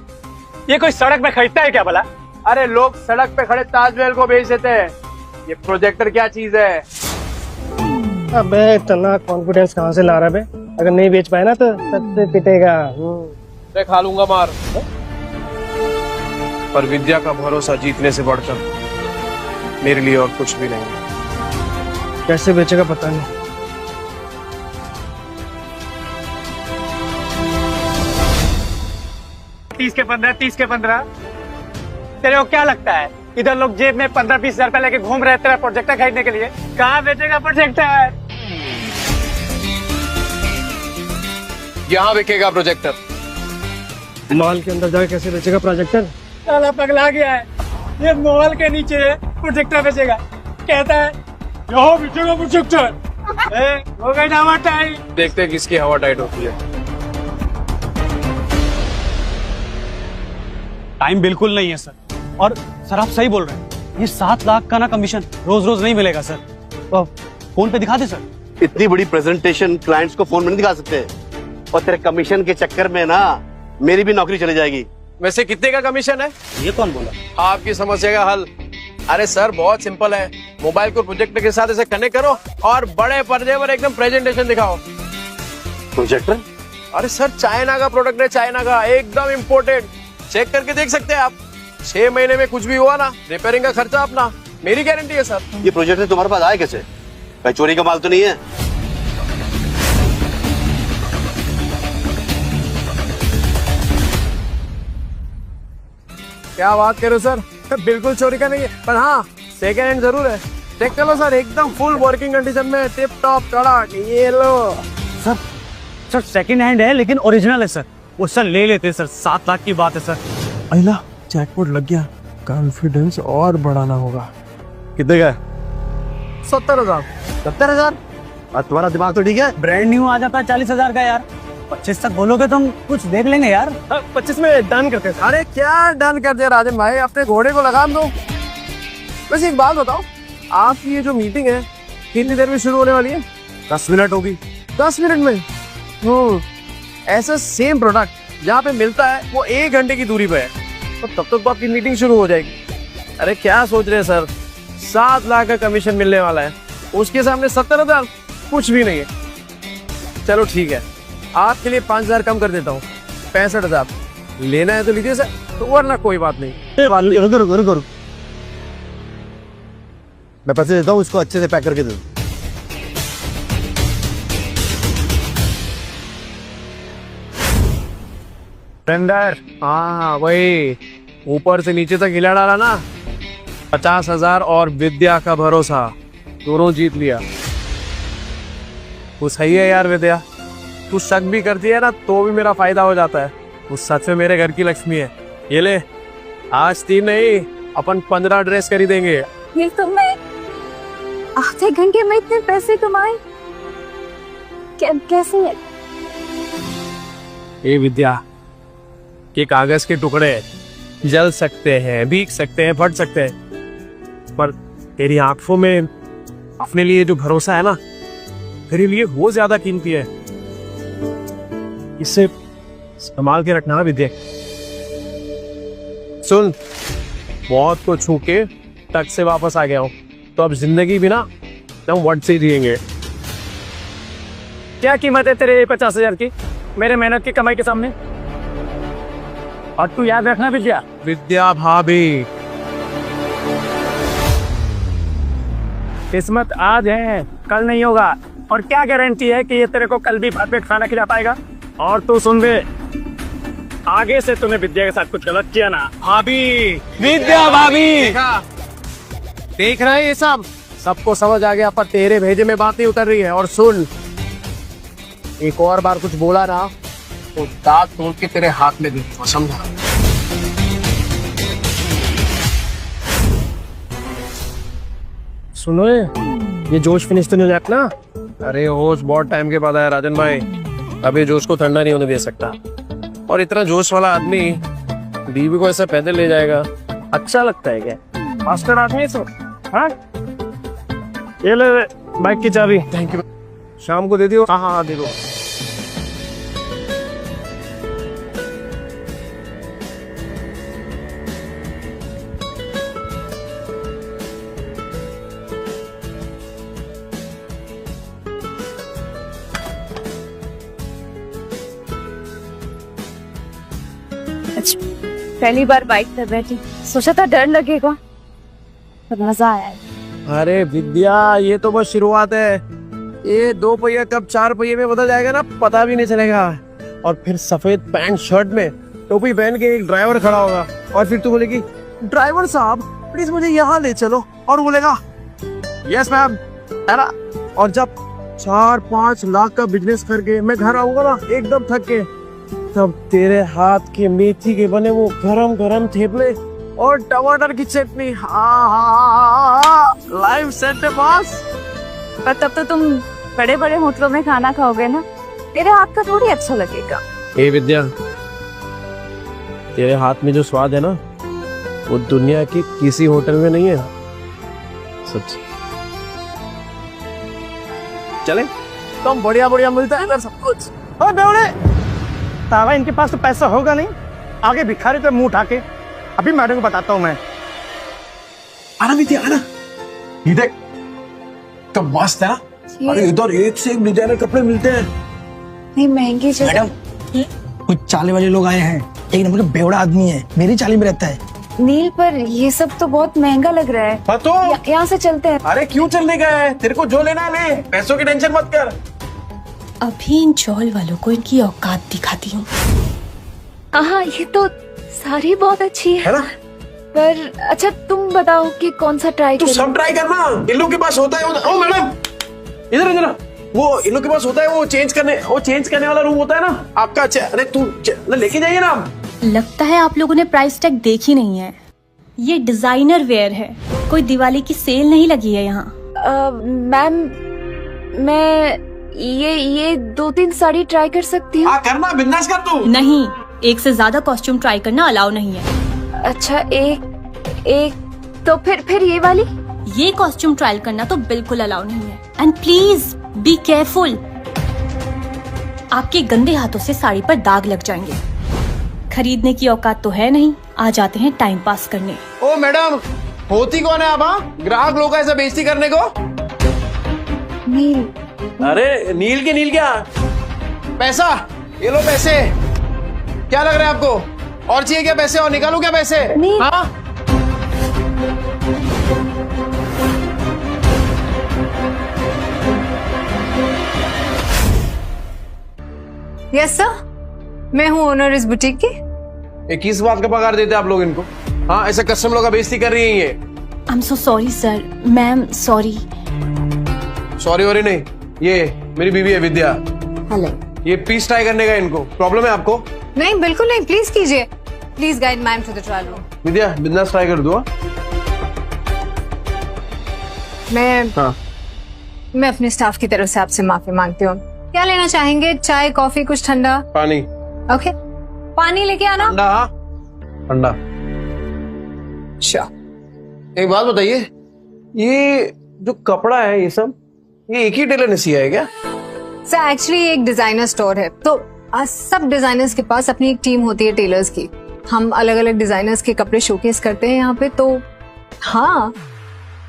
ये कोई सड़क पे खरीदता है क्या भला? अरे लोग सड़क पे खड़े ताजमहल को बेच देते हैं, ये प्रोजेक्टर क्या चीज है? अबे इतना कॉन्फिडेंस कहाँ से ला रहा है बे? अगर नहीं बेच पाए ना तो सबसे पिटेगा। मैं खा लूंगा मार, पर विद्या का भरोसा जीतने से बढ़कर मेरे लिए और कुछ भी नहीं। कैसे बेचेगा पता नहीं। तीस के 15 तेरे को क्या लगता है इधर लोग जेब में 15-20 हजार रुपए लेके घूम रहे तेरा प्रोजेक्टर खरीदने के लिए? कहाँ बेचेगा प्रोजेक्टर? यहाँ बिकेगा प्रोजेक्टर। मॉल के अंदर जाके कैसे बेचेगा प्रोजेक्टर? साला पगला गया है, ये मॉल के नीचे प्रोजेक्टर बेचेगा, कहता है यहाँ बेचेगा प्रोजेक्टर। हो गई ना टाइम। देखते हैं किसकी हवा टाइट होती है। टाइम बिल्कुल नहीं है सर, और सर आप सही बोल रहे हैं, ये 7 लाख का ना कमीशन रोज रोज नहीं मिलेगा सर। तो फोन पे दिखा दे सर। इतनी बड़ी प्रेजेंटेशन क्लाइंट्स को फोन में नहीं दिखा सकते, और तेरे कमीशन के चक्कर में ना मेरी भी नौकरी चली जाएगी। वैसे कितने का कमीशन है? ये कौन बोला? आपकी समस्या का हल। अरे सर बहुत सिंपल है, मोबाइल को प्रोजेक्टर के साथ ऐसे कनेक्ट करो और बड़े पर्दे पर एकदम प्रेजेंटेशन दिखाओ। प्रोजेक्टर? अरे सर चाइना का प्रोडक्ट है, चाइना का, एकदम इम्पोर्टेड। चेक करके देख सकते हैं आप। 6 महीने में कुछ भी हुआ ना, रिपेयरिंग का खर्चा अपना, मेरी गारंटी है सर। ये प्रोजेक्टर तुम्हारे पास आया कैसे? कहीं चोरी का माल तो नहीं है? क्या बात करो सर, बिल्कुल चोरी का नहीं है, पर हाँ सेकेंड हैंड जरूर है। चेक कर लो सर, एकदम फुल वर्किंग कंडीशन में, टिप टॉप कड़क। ये लो सर सेकंड हैंड है लेकिन ओरिजिनल है सर। वो सर ले लेते सर, 7 लाख की बात है सर। अहिला जैकपॉट लग गया, कॉन्फिडेंस और बढ़ाना होगा। कितने का? 70,000। 70,000? तुम्हारा दिमाग तो ठीक है? ब्रांड न्यू आ जाता है 40,000 का यार। 25 तक बोलोगे तो हम कुछ देख लेंगे यार। 25 में डन करते हैं। अरे क्या डन कर दिया राजन भाई, अपने घोड़े को लगाम दो। बस एक बात बताओ, आपकी ये जो मीटिंग है कितनी देर में शुरू होने वाली है? 10 मिनट होगी। 10 मिनट में? ऐसा सेम प्रोडक्ट जहाँ पे मिलता है वो 1 घंटे की दूरी पे है, तो तब तक आपकी मीटिंग शुरू हो जाएगी। अरे क्या सोच रहे हैं सर, 7 लाख का कमीशन मिलने वाला है, उसके सामने 70,000 कुछ भी नहीं है। चलो ठीक है, आपके लिए 5,000 कम कर देता हूँ, 65,000। लेना है तो लीजिए सर, तो वरना कोई बात नहीं। रुको, मैं पैसे देता हूँ, उसको अच्छे से पैक करके दे दो। टेंडर, हाँ वही, ऊपर से नीचे तक हिला डाला ना। 50,000 और विद्या का भरोसा, दोनों जीत लिया। तू सही है यार विद्या, तू शक भी करती है ना तो भी मेरा फायदा हो जाता है। तू सच में मेरे घर की लक्ष्मी है। ये ले, आज 3 नहीं अपन 15 ड्रेस खरीदेंगे। ये तुमने आधे घंटे में इतने पैसे कमाए? कैसे? ये विद्या, ये कागज के टुकड़े जल सकते हैं, भीग सकते हैं, फट सकते हैं, पर तेरी आंखों में अपने लिए जो भरोसा है ना, तेरे लिए वो ज्यादा कीमती है। इसे संभाल के रखना विद्या। सुन, मौत को छू के टक से वापस आ गया हूं, तो अब जिंदगी भी ना हम वट से जिएंगे। क्या कीमत है तेरे 50,000 की मेरे मेहनत की कमाई के सामने? और तू याद रखना विद्या भाभी, किस्मत आज है कल नहीं होगा, और क्या गारंटी है कि ये तेरे को कल भी भात पेट खाना खिला पाएगा? और तू सुन बे, आगे से तूने विद्या के साथ कुछ गलत किया ना, भाभी, विद्या भाभी, देख रहे हैं ये सबको समझ आ गया, पर तेरे भेजे में बात नहीं उतर रही है। और सुन, एक और बार कुछ बोला ना तो दांत तोड़ के तेरे हाथ में दे, समझा? सुनो ये जोश फिनिश तो नहीं हो जाता ना? अरे होश बहुत टाइम के बाद आया राजन भाई, अभी जोश को ठंडा नहीं होने दे सकता। और इतना जोश वाला आदमी बीवी को ऐसा पैदल ले जाएगा, अच्छा लगता है क्या? मास्टर आदमी सो। हाँ, ये ले बाइक की चाबी। Thank you. शाम को दे दियो। हाँ दे दो। पहली बार बाइक पर बैठी, सोचा था डर लगेगा पर मजा आया। अरे विद्या, ये तो बस शुरुआत है। ये 2 पहिया कब 4 पहिए में बदल जाएगा ना, पता भी नहीं चलेगा। और फिर सफेद पैंट शर्ट में टोपी पहन के एक ड्राइवर खड़ा होगा और फिर तू बोलेगी ड्राइवर साहब प्लीज मुझे यहाँ ले चलो, और बोलेगा यस मैम, है ना। और जब 4-5 लाख का बिजनेस करके मैं घर आऊंगा ना एकदम थक के, तब तेरे हाथ के मेथी के बने वो गरम गरम थेपले और टमाटर की चटनी, लाइव सेट है बॉस। पर तब तो तुम बड़े बड़े होटलों में खाना खाओगे ना, तेरे हाथ का थोड़ी अच्छा लगेगा। ए विद्या, तेरे हाथ में जो स्वाद है ना वो दुनिया की किसी होटल में नहीं है, सच। चले तो बढ़िया बढ़िया मिलता है इधर सब कुछ। ओए बेवड़े, तावा इनके पास तो पैसा होगा नहीं, आगे भिखारी पे मुंह उठा के। अभी मैडम को बताता हूँ मैं। आना विद्या आना, ये देख तो मस्त है ना। अरे इधर एक से एक डिजाइनर कपड़े मिलते हैं। नहीं महंगी मैडम, कुछ चाले वाले लोग आए हैं, एक नंबर का बेवड़ा आदमी है, मेरी चाली में रहता है। नील, पर ये सब तो बहुत महंगा लग रहा है। तो यहाँ से चलते हैं। अरे क्यों चलने का है, तेरे को जो लेना है ले, पैसों की टेंशन मत कर। अभी इन चौल वालों को इनकी औकात दिखाती हूँ। हाँ, ये तो सारी बहुत अच्छी है ना? पर अच्छा तुम बताओ कि कौन सा ट्राई तू सब ट्राई करना, इन लोग के पास होता है। ओ मैडम इधर इधर, वो इन लोग के पास होता है, वो चेंज करने वाला रूम होता है ना आपका। अच्छा अरे तू लेके जाइए ना। लगता है आप लोगों ने प्राइस टैग देखी नहीं है। ये डिजाइनर वेयर है, कोई दिवाली की सेल नहीं लगी है यहाँ। मैम, मैं ये 2-3 साड़ी ट्राई कर सकती हूँ? करना, बिंदास कर तू। नहीं, एक से ज्यादा कॉस्ट्यूम ट्राई करना अलाउ नहीं है। अच्छा एक तो फिर ये वाली? ये कॉस्ट्यूम ट्रायल करना तो बिल्कुल अलाउ नहीं है। एंड प्लीज बी केयरफुल, आपके गंदे हाथों से साड़ी पर दाग लग जाएंगे। खरीदने की औकात तो है नहीं, आ जाते हैं टाइम पास करने। ओ मैडम, होती कौन है आप? ग्राहक लोग ऐसा बेइज्जती करने को? नील। अरे नील के नील क्या? पैसा, ये लो पैसे। क्या लग रहा है आपको? और चाहिए क्या पैसे? और निकालू क्या पैसे? हाँ? यस सर, मैं हूँ ओनर इस बुटीक की। किस बात का पगार देते आप लोग इनको? हाँ, ऐसा कस्टमर का बेइज्जती कर रही है ये। I am so sorry sir. Ma'am sorry. Sorry worry नहीं, ये मेरी बीवी है विद्या। हेलो। ये पीस ट्राई करने का इनको प्रॉब्लम है आपको? नहीं बिल्कुल नहीं, प्लीज कीजिए। Please guide ma'am to the trial room. Vidya बिंदास ट्राई कर दो। मैं अपने स्टाफ की तरफ से आपसे माफी मांगती हूँ। क्या लेना चाहेंगे? चाय, कॉफी, कुछ ठंडा? पानी। ओके, पानी लेके आना। ठंडा ठंडा। अच्छा एक बात बताइए, ये जो कपड़ा है ये सब, ये एक ही टेलर ने सिया है क्या? सर एक्चुअली एक डिजाइनर स्टोर है, तो सब डिजाइनर्स के पास अपनी एक टीम होती है टेलर्स की। हम अलग अलग डिजाइनर्स के कपड़े शोकेस करते हैं यहाँ पे। तो हाँ।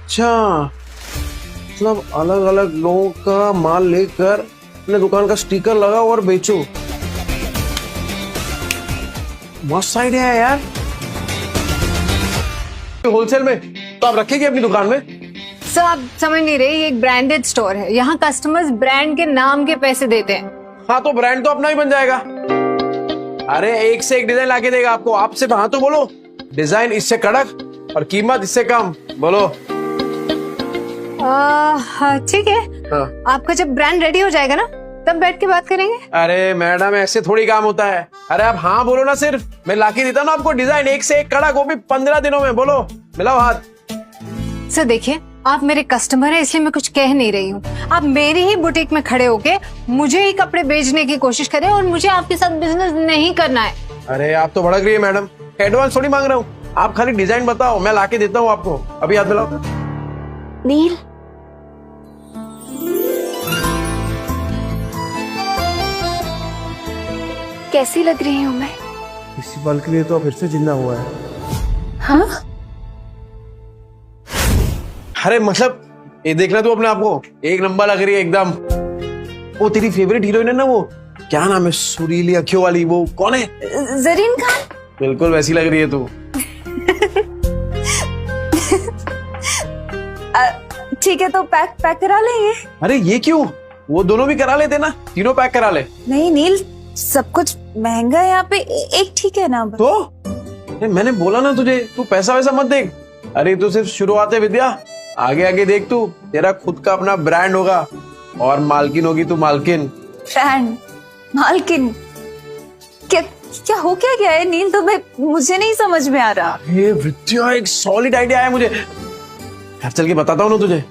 अच्छा, मतलब अलग अलग लोगों का माल लेकर अपने दुकान का स्टिकर लगाओ और बेचो। मस्त आइडिया है यार। होलसेल में तो आप रखेंगे अपनी दुकान में? सर आप समझ नहीं रहे, ये एक ब्रांडेड स्टोर है। यहाँ कस्टमर्स ब्रांड के नाम के पैसे देते हैं। हाँ तो ब्रांड तो अपना ही बन जाएगा। अरे एक से एक डिजाइन लाके देगा आपको। आप सिर्फ हाँ तो बोलो, डिजाइन इससे कड़क और कीमत इससे कम। बोलो। ठीक है। आपका जब ब्रांड रेडी हो जाएगा ना, तब बैठ के बात करेंगे। अरे मैडम ऐसे थोड़ी काम होता है। अरे आप हाँ बोलो ना, सिर्फ मैं लाके देता हूँ ना आपको डिजाइन एक से एक कड़क, वो भी 15 दिनों में। बोलो, मिलाओ हाथ। सर देखिए, आप मेरे कस्टमर हैं इसलिए मैं कुछ कह नहीं रही हूँ। आप मेरी ही बुटीक में खड़े होके मुझे ही कपड़े बेचने की कोशिश करें और मुझे आपके साथ बिजनेस नहीं करना है। अरे आप तो भड़क रही है मैडम, एडवांस थोड़ी मांग रहा हूँ। आप खाली डिजाइन बताओ, मैं लाके देता हूँ आपको। अभी हाथ मिलाओ। नील, कैसी लग रही हूँ मैं? इसी पल के लिए तो फिर से जिंदा हुआ है। हाँ? अरे मतलब ये देखना तू अपने आप को, एक नंबर लग रही है एकदम। वो तेरी फेवरेट हीरोइन है ना, वो क्या नाम है, सुरीली अखियों वाली, वो कौन है? जरीन खान। बिल्कुल वैसी लग रही है तू। ठीक है तो पैक करा लेंगे। अरे ये क्यों, वो दोनों भी करा लेते ना, तीनों पैक करा ले। नहीं नील, सब कुछ महंगा है यहाँ पे, एक ठीक है ना। तो अरे मैंने बोला ना तुझे, तू पैसा वैसा मत देख। अरे तू सिर्फ शुरुआत है विद्या, आगे आगे देख तू, तेरा खुद का अपना ब्रांड होगा और मालकिन होगी तू, मालकिन। ब्रांड मालकिन, क्या हो क्या गया है नील, तुम्हें? मुझे नहीं समझ में आ रहा। ये विद्या एक सॉलिड आइडिया है मुझे, घर चल के बताता हूँ ना तुझे।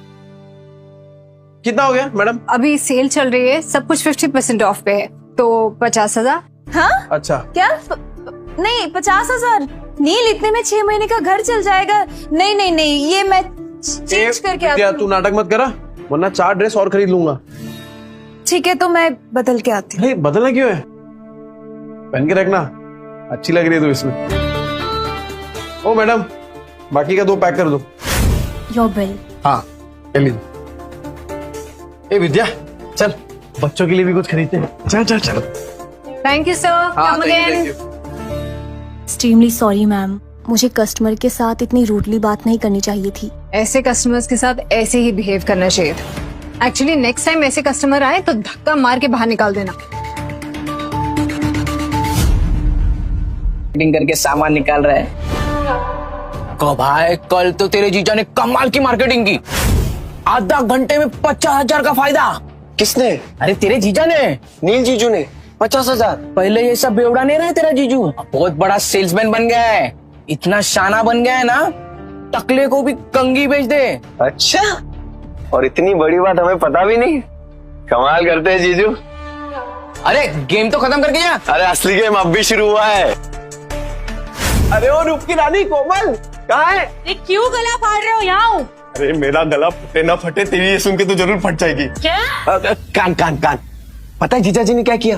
कितना हो गया मैडम? अभी सेल चल रही है, सब कुछ 50% ऑफ पे है, तो 50,000। हाँ अच्छा क्या? नहीं 50,000 नील, इतने में 6 महीने का घर चल जाएगा। नहीं नहीं नहीं, ये मैं चेंज करके आती हूँ। तू नाटक मत करा, वरना 4 ड्रेस और खरीद लूंगा। ठीक है तो मैं बदल के आती हूँ। नहीं बदलना क्यों है, पहन के रखना, अच्छी लग रही है तू इसमें। ओ मैडम, बाकी का 2 पैक कर दो। Your bill. हाँ चलिए। ए विद्या चल, बच्चों के लिए भी कुछ खरीदते हैं। चल चल चल। Thank you sir, come again. Extremely sorry ma'am, मुझे कस्टमर के साथ इतनी रूडली बात नहीं करनी चाहिए थी। ऐसे कस्टमर्स के साथ ऐसे ही बिहेव करना चाहिए था। एक्चुअली नेक्स्ट टाइम ऐसे कस्टमर आए तो धक्का मार के बाहर निकाल देना। करके सामान निकाल रहा है। को भाई, कल तो तेरे जीजा ने कमाल की मार्केटिंग की, आधा घंटे में 50,000 का फायदा। किसने? अरे तेरे जीजा ने, नील जीजू ने 50,000। पहले ये सब बेवड़ा नहीं रहा तेरा जीजू, बहुत बड़ा सेल्समैन बन गया है, इतना शाना बन गया है ना, टकले को भी कंगी बेच दे। अच्छा, और इतनी बड़ी बात हमें पता भी नहीं, कमाल करते हैं जीजू। अरे गेम तो खत्म करके जा। अरे असली गेम अब भी शुरू हुआ है। अरे ओ रूप की रानी कोमल कहाँ है? ये क्यों गला फाड़ रहे हो? यहाँ अरे मेरा गला फटे ना फटे, तेरी ये सुन के तो जरूर फट जाएगी। क्या? कान कान कान। पता है जीजा जी ने क्या किया?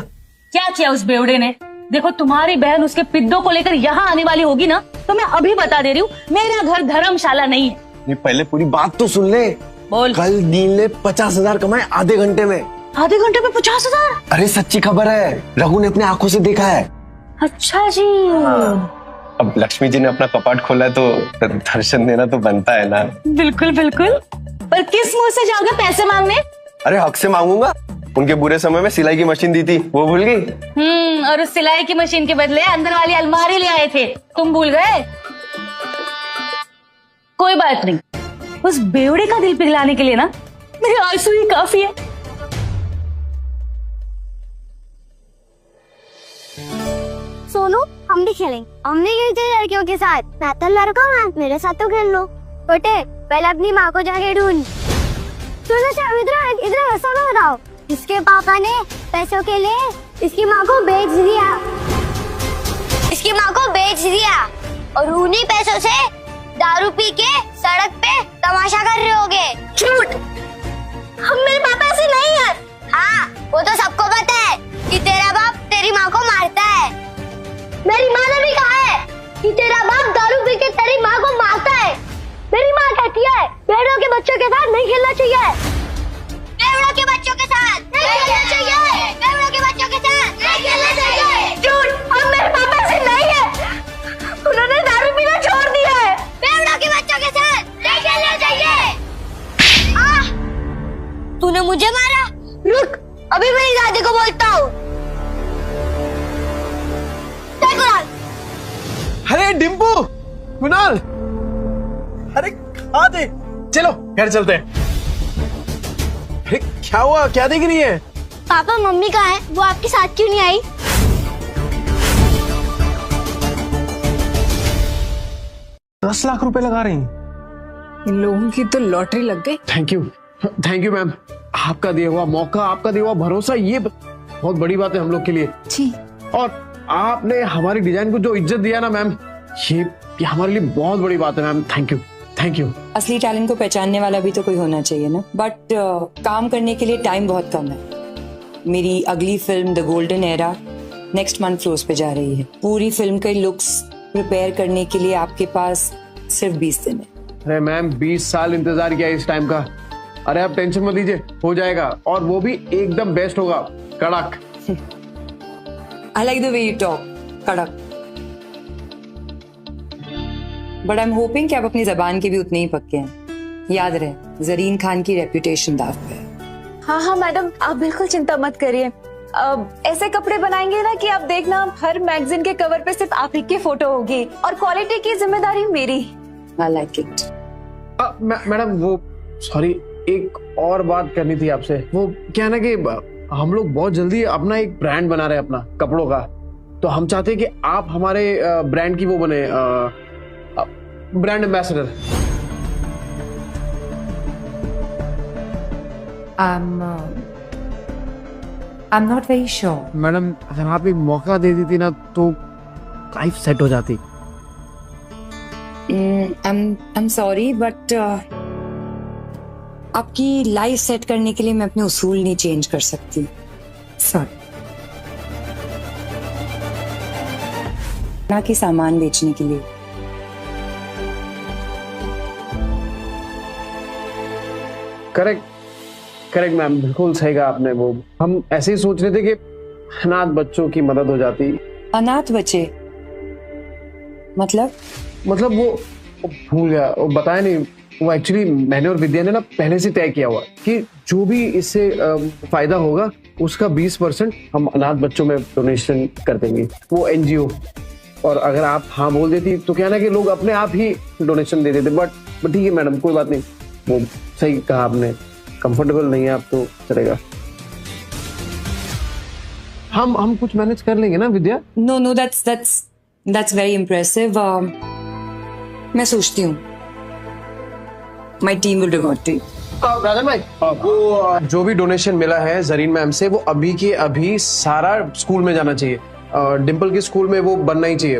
क्या किया उस बेवड़े ने? देखो तुम्हारी बहन उसके पिद्दों को लेकर यहाँ आने वाली होगी ना, तो मैं अभी बता दे रही हूँ, मेरा घर धर्मशाला नहीं है। नहीं पहले पूरी बात तो सुन ले। बोल। कल नील ने 50,000 कमाए आधे घंटे में। आधे घंटे में 50,000? अरे सच्ची खबर है, रघु ने अपने आंखों से देखा है। अच्छा जी। अब लक्ष्मी जी ने अपना कपाट खोला तो दर्शन देना तो बनता है ना। बिल्कुल बिल्कुल, पर किस मुंह से जाओगे पैसे मांगने? अरे हक से मांगूंगा, उनके बुरे समय में सिलाई की मशीन दी थी, वो भूल गई? और उस सिलाई की मशीन के बदले अंदर वाली अलमारी ले आए थे, तुम भूल गए? कोई बात नहीं, उस बेवड़े का दिल पिघलाने के लिए ना मेरे आंसू ही काफी है। सोनू, हम भी खेलेंगे। हम नहीं खेलते लड़कियों के साथ। मैं तो लड़का हूँ, मेरे साथ तो खेल लो। छोटे, पहले अपनी माँ को जाके ढूंढ। इधर ऐसा ना बताओ। इसके पापा ने पैसों के लिए इसकी माँ को बेच दिया। और उन्हीं पैसों से दारू पी के सड़क पे तमाशा कर रहे होगे। झूठ, हम मेरे पापा ऐसे नहीं है। हाँ, वो तो सबको पता है कि तेरा बाप तेरी माँ को मारता है। मेरी माँ ने भी कहा है कि तेरा बाप दारू पी के तेरी माँ को मारता है। मेरी माँ कहती है बेड़ों के बच्चों के साथ नहीं खेलना चाहिए। बेड़ों के बच्चों के साथ नहीं खेलना चाहिए। बेड़ों के बच्चों के साथ नहीं खेलना चाहिए। झूठ, हम मेरे पापा से नहीं है, उन्होंने दारू पीना छोड़ दिया है। बेड़ों के बच्चों के साथ नहीं खेलना चाहिए। तूने मुझे मारा? रुक, अभी मेरी दादी को बोलता हूँ। अरे डिम्पू, कुणाल, अरे खा दे, चलो घर चलते हैं। अरे क्या हुआ, क्या देख रही है? पापा मम्मी कहाँ है? वो आपके साथ क्यों नहीं आई? ₹10 लाख लगा रही हैं। इन लोगों की तो लॉटरी लग गई। थैंक यू मैम, आपका दिया हुआ मौका, आपका दिया हुआ भरोसा, ये बहुत बड़ी बात है हम लोग के लिए जी। और आपने हमारी डिजाइन को जो इज्जत दिया ना मैम, ये हमारे लिए बहुत बड़ी बात है मैम। Thank you. असली टैलेंट को पहचानने वाला भी तो कोई होना चाहिए ना, बट काम करने के लिए टाइम बहुत कम है। मेरी अगली film the golden era next month floors पे जा रही है। पूरी फिल्म के लुक्स प्रिपेयर करने के लिए आपके पास सिर्फ 20 दिन है। अरे मैम, 20 साल इंतजार किया इस टाइम का। अरे आप टेंशन मत लीजिए, हो जाएगा, और वो भी एकदम बेस्ट होगा, कड़क। I like the way you talk, कड़क। बट आई एम होपिंग कि आप अपनी जबान के भी उतने ही पक्के हैं। याद रहे, जरीन खान की रेपुटेशन दाव पे है। हाँ हाँ मैडम, आप बिल्कुल चिंता मत करिए। ऐसे कपड़े बनाएंगे ना कि आप देखना, हर मैगजीन के कवर पे सिर्फ आप ही की फोटो होगी और क्वालिटी की जिम्मेदारी मेरी। I like it. मैडम वो सॉरी, एक और बात करनी थी आपसे। वो क्या ना कि हम लोग बहुत जल्दी अपना एक ब्रांड बना रहे हैं अपना कपड़ों का, तो हम चाहते हैं कि आप हमारे ब्रांड की वो बने brand ambassador. I'm not very sure. Madam अगर आप एक मौका दे देती ना तो लाइफ सेट हो जाती। I'm sorry, but आपकी लाइफ सेट करने के लिए मैं अपने उसूल नहीं चेंज कर सकती। सॉरी। ना कि सामान बेचने के लिए। करेक्ट मैम, बिल्कुल सही कहा आपने। वो हम ऐसे ही सोच रहे थे कि अनाथ बच्चों की मदद हो जाती। अनाथ बच्चे मतलब वो भूल गया, वो बताया नहीं। वो एक्चुअली मैंने और विद्या ने ना पहले से तय किया हुआ कि जो भी इससे फायदा होगा उसका 20% हम अनाथ बच्चों में डोनेशन कर देंगे, वो एनजीओ। और अगर आप हाँ बोल देती तो क्या ना कि लोग अपने आप ही डोनेशन दे देते। बट ठीक है मैडम, कोई बात नहीं, वो सही कहा आपने। कंफर्टेबल नहीं है आप तो चलेगा, हम कुछ मैनेज कर लेंगे ना विद्या। No that's very impressive. मैं सोचती हूँ my team will reward you. राजन भाई, वो जो भी डोनेशन मिला है जरीन मैम से, वो अभी के अभी सारा स्कूल में जाना चाहिए। डिम्पल के स्कूल में वो बनना ही चाहिए।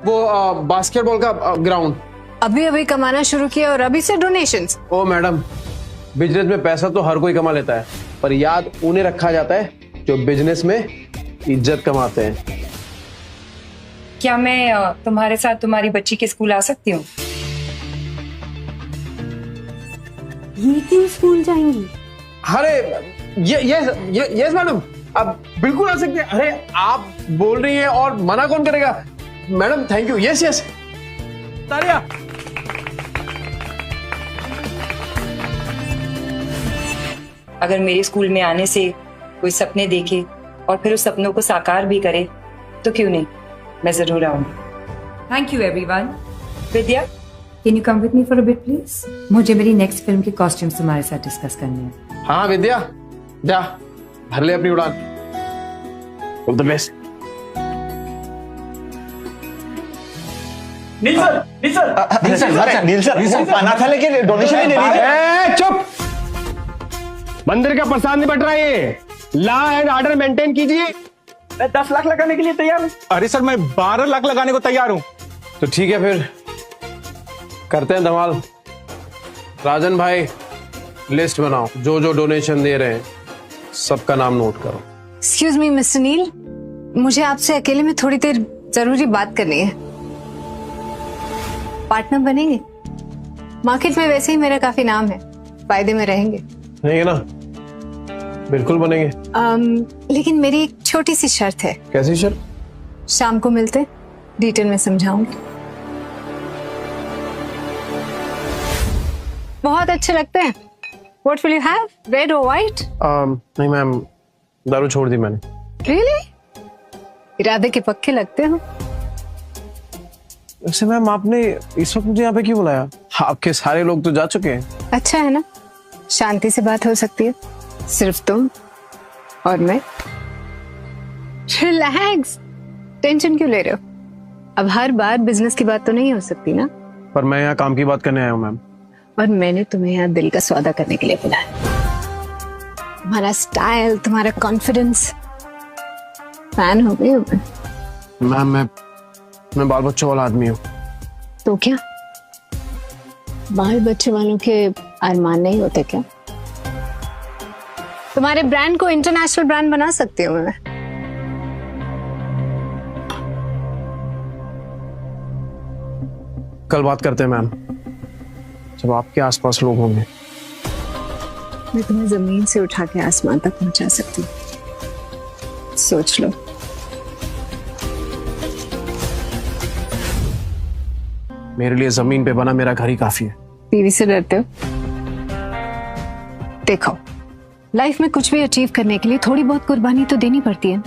वो बास्केटबॉल का ग्राउंड अभी कमाना शुरू किया और अभी से डोनेशंस। ओ मैडम, बिजनेस में पैसा तो हर कोई कमा लेता है, पर याद उन्हें रखा जाता है जो बिजनेस में इज्जत कमाते हैं। क्या मैं तुम्हारे साथ तुम्हारी बच्ची के स्कूल आ सकती हूँ? ये क्यों स्कूल जाएंगी? अरे यस मैडम, आप बिल्कुल आ सकते हैं। अरे आप बोल रही हैं और मना कौन करेगा। Madam thank you. यस तारिया। अगर मेरे स्कूल में आने से कोई सपने देखे और फिर उस सपनों को साकार भी करे तो क्यों नहीं, मैं जरूर आऊंगी। Thank you everyone. Vidya, can you come with me for a bit please? मुझे मेरी नेक्स्ट फिल्म के कॉस्ट्यूम्स तुम्हारे साथ डिस्कस करने हैं। हाँ विद्या, जा भर ले अपनी उड़ान। All the best. Neel sir अनाथालय के डोनेशन ही नहीं दे। चुप, मंदिर का प्रसाद नहीं बट रहा है। लॉ एंड ऑर्डर मेंटेन कीजिए। मैं 10 लाख लगाने के लिए तैयार हूँ। अरे सर, मैं 12 लाख लगाने को तैयार हूँ। तो ठीक है, फिर करते हैं धमाल। राजन भाई, लिस्ट बनाओ, जो जो डोनेशन दे रहे हैं सबका नाम नोट करो। एक्सक्यूज मी मिस्टर नील, मुझे आपसे अकेले में थोड़ी देर जरूरी बात करनी है। पार्टनर बनेंगे? मार्केट में वैसे ही मेरा काफी नाम है, फायदे में रहेंगे। नहीं है ना? बिल्कुल बनेंगे। लेकिन मेरी एक छोटी सी शर्त है। कैसी शर्त? शाम को मिलते, डिटेल में समझाऊंगी। बहुत अच्छे लगते हैं। What will you have? Red or white? नहीं मैम, दारू छोड़ दी मैंने। Really? इरादे के पक्के लगते हो। वैसे मैम, आपने इस वक्त मुझे यहाँ पे क्यों बुलाया? आपके सारे लोग तो जा चुके हैं। अच्छा है ना, शांति से बात हो सकती है, सिर्फ तुम और मैं। रिलैक्स, टेंशन क्यों ले रहे हो? अब हर बार बिजनेस की बात तो नहीं हो सकती ना। पर मैं यहाँ काम की बात करने आया हूँ मैम। और मैंने तुम्हें यहाँ दिल का सौदा करने के लिए बुलाया। तुम्हारा स्टाइल, तुम्हारा कॉन्फिडेंस, फैन हो गई हूँ मैम। मैं बाल बच्चों वाला आदमी हूँ। तो क्या बाल बच्चे वालों के अरमान नहीं होते क्या? तुम्हारे ब्रांड को इंटरनेशनल ब्रांड बना सकती हूँ मैं। कल बात करते हैं मैम, जब आपके आसपास लोग होंगे। मैं तुम्हें जमीन से उठा के आसमान तक पहुंचा सकती हूँ, सोच लो। मेरे लिए जमीन पे बना मेरा घर ही काफी है। बीवी से डरते हो? देखो, लाइफ में कुछ भी अचीव करने के लिए थोड़ी बहुत कुर्बानी तो देनी पड़ती है,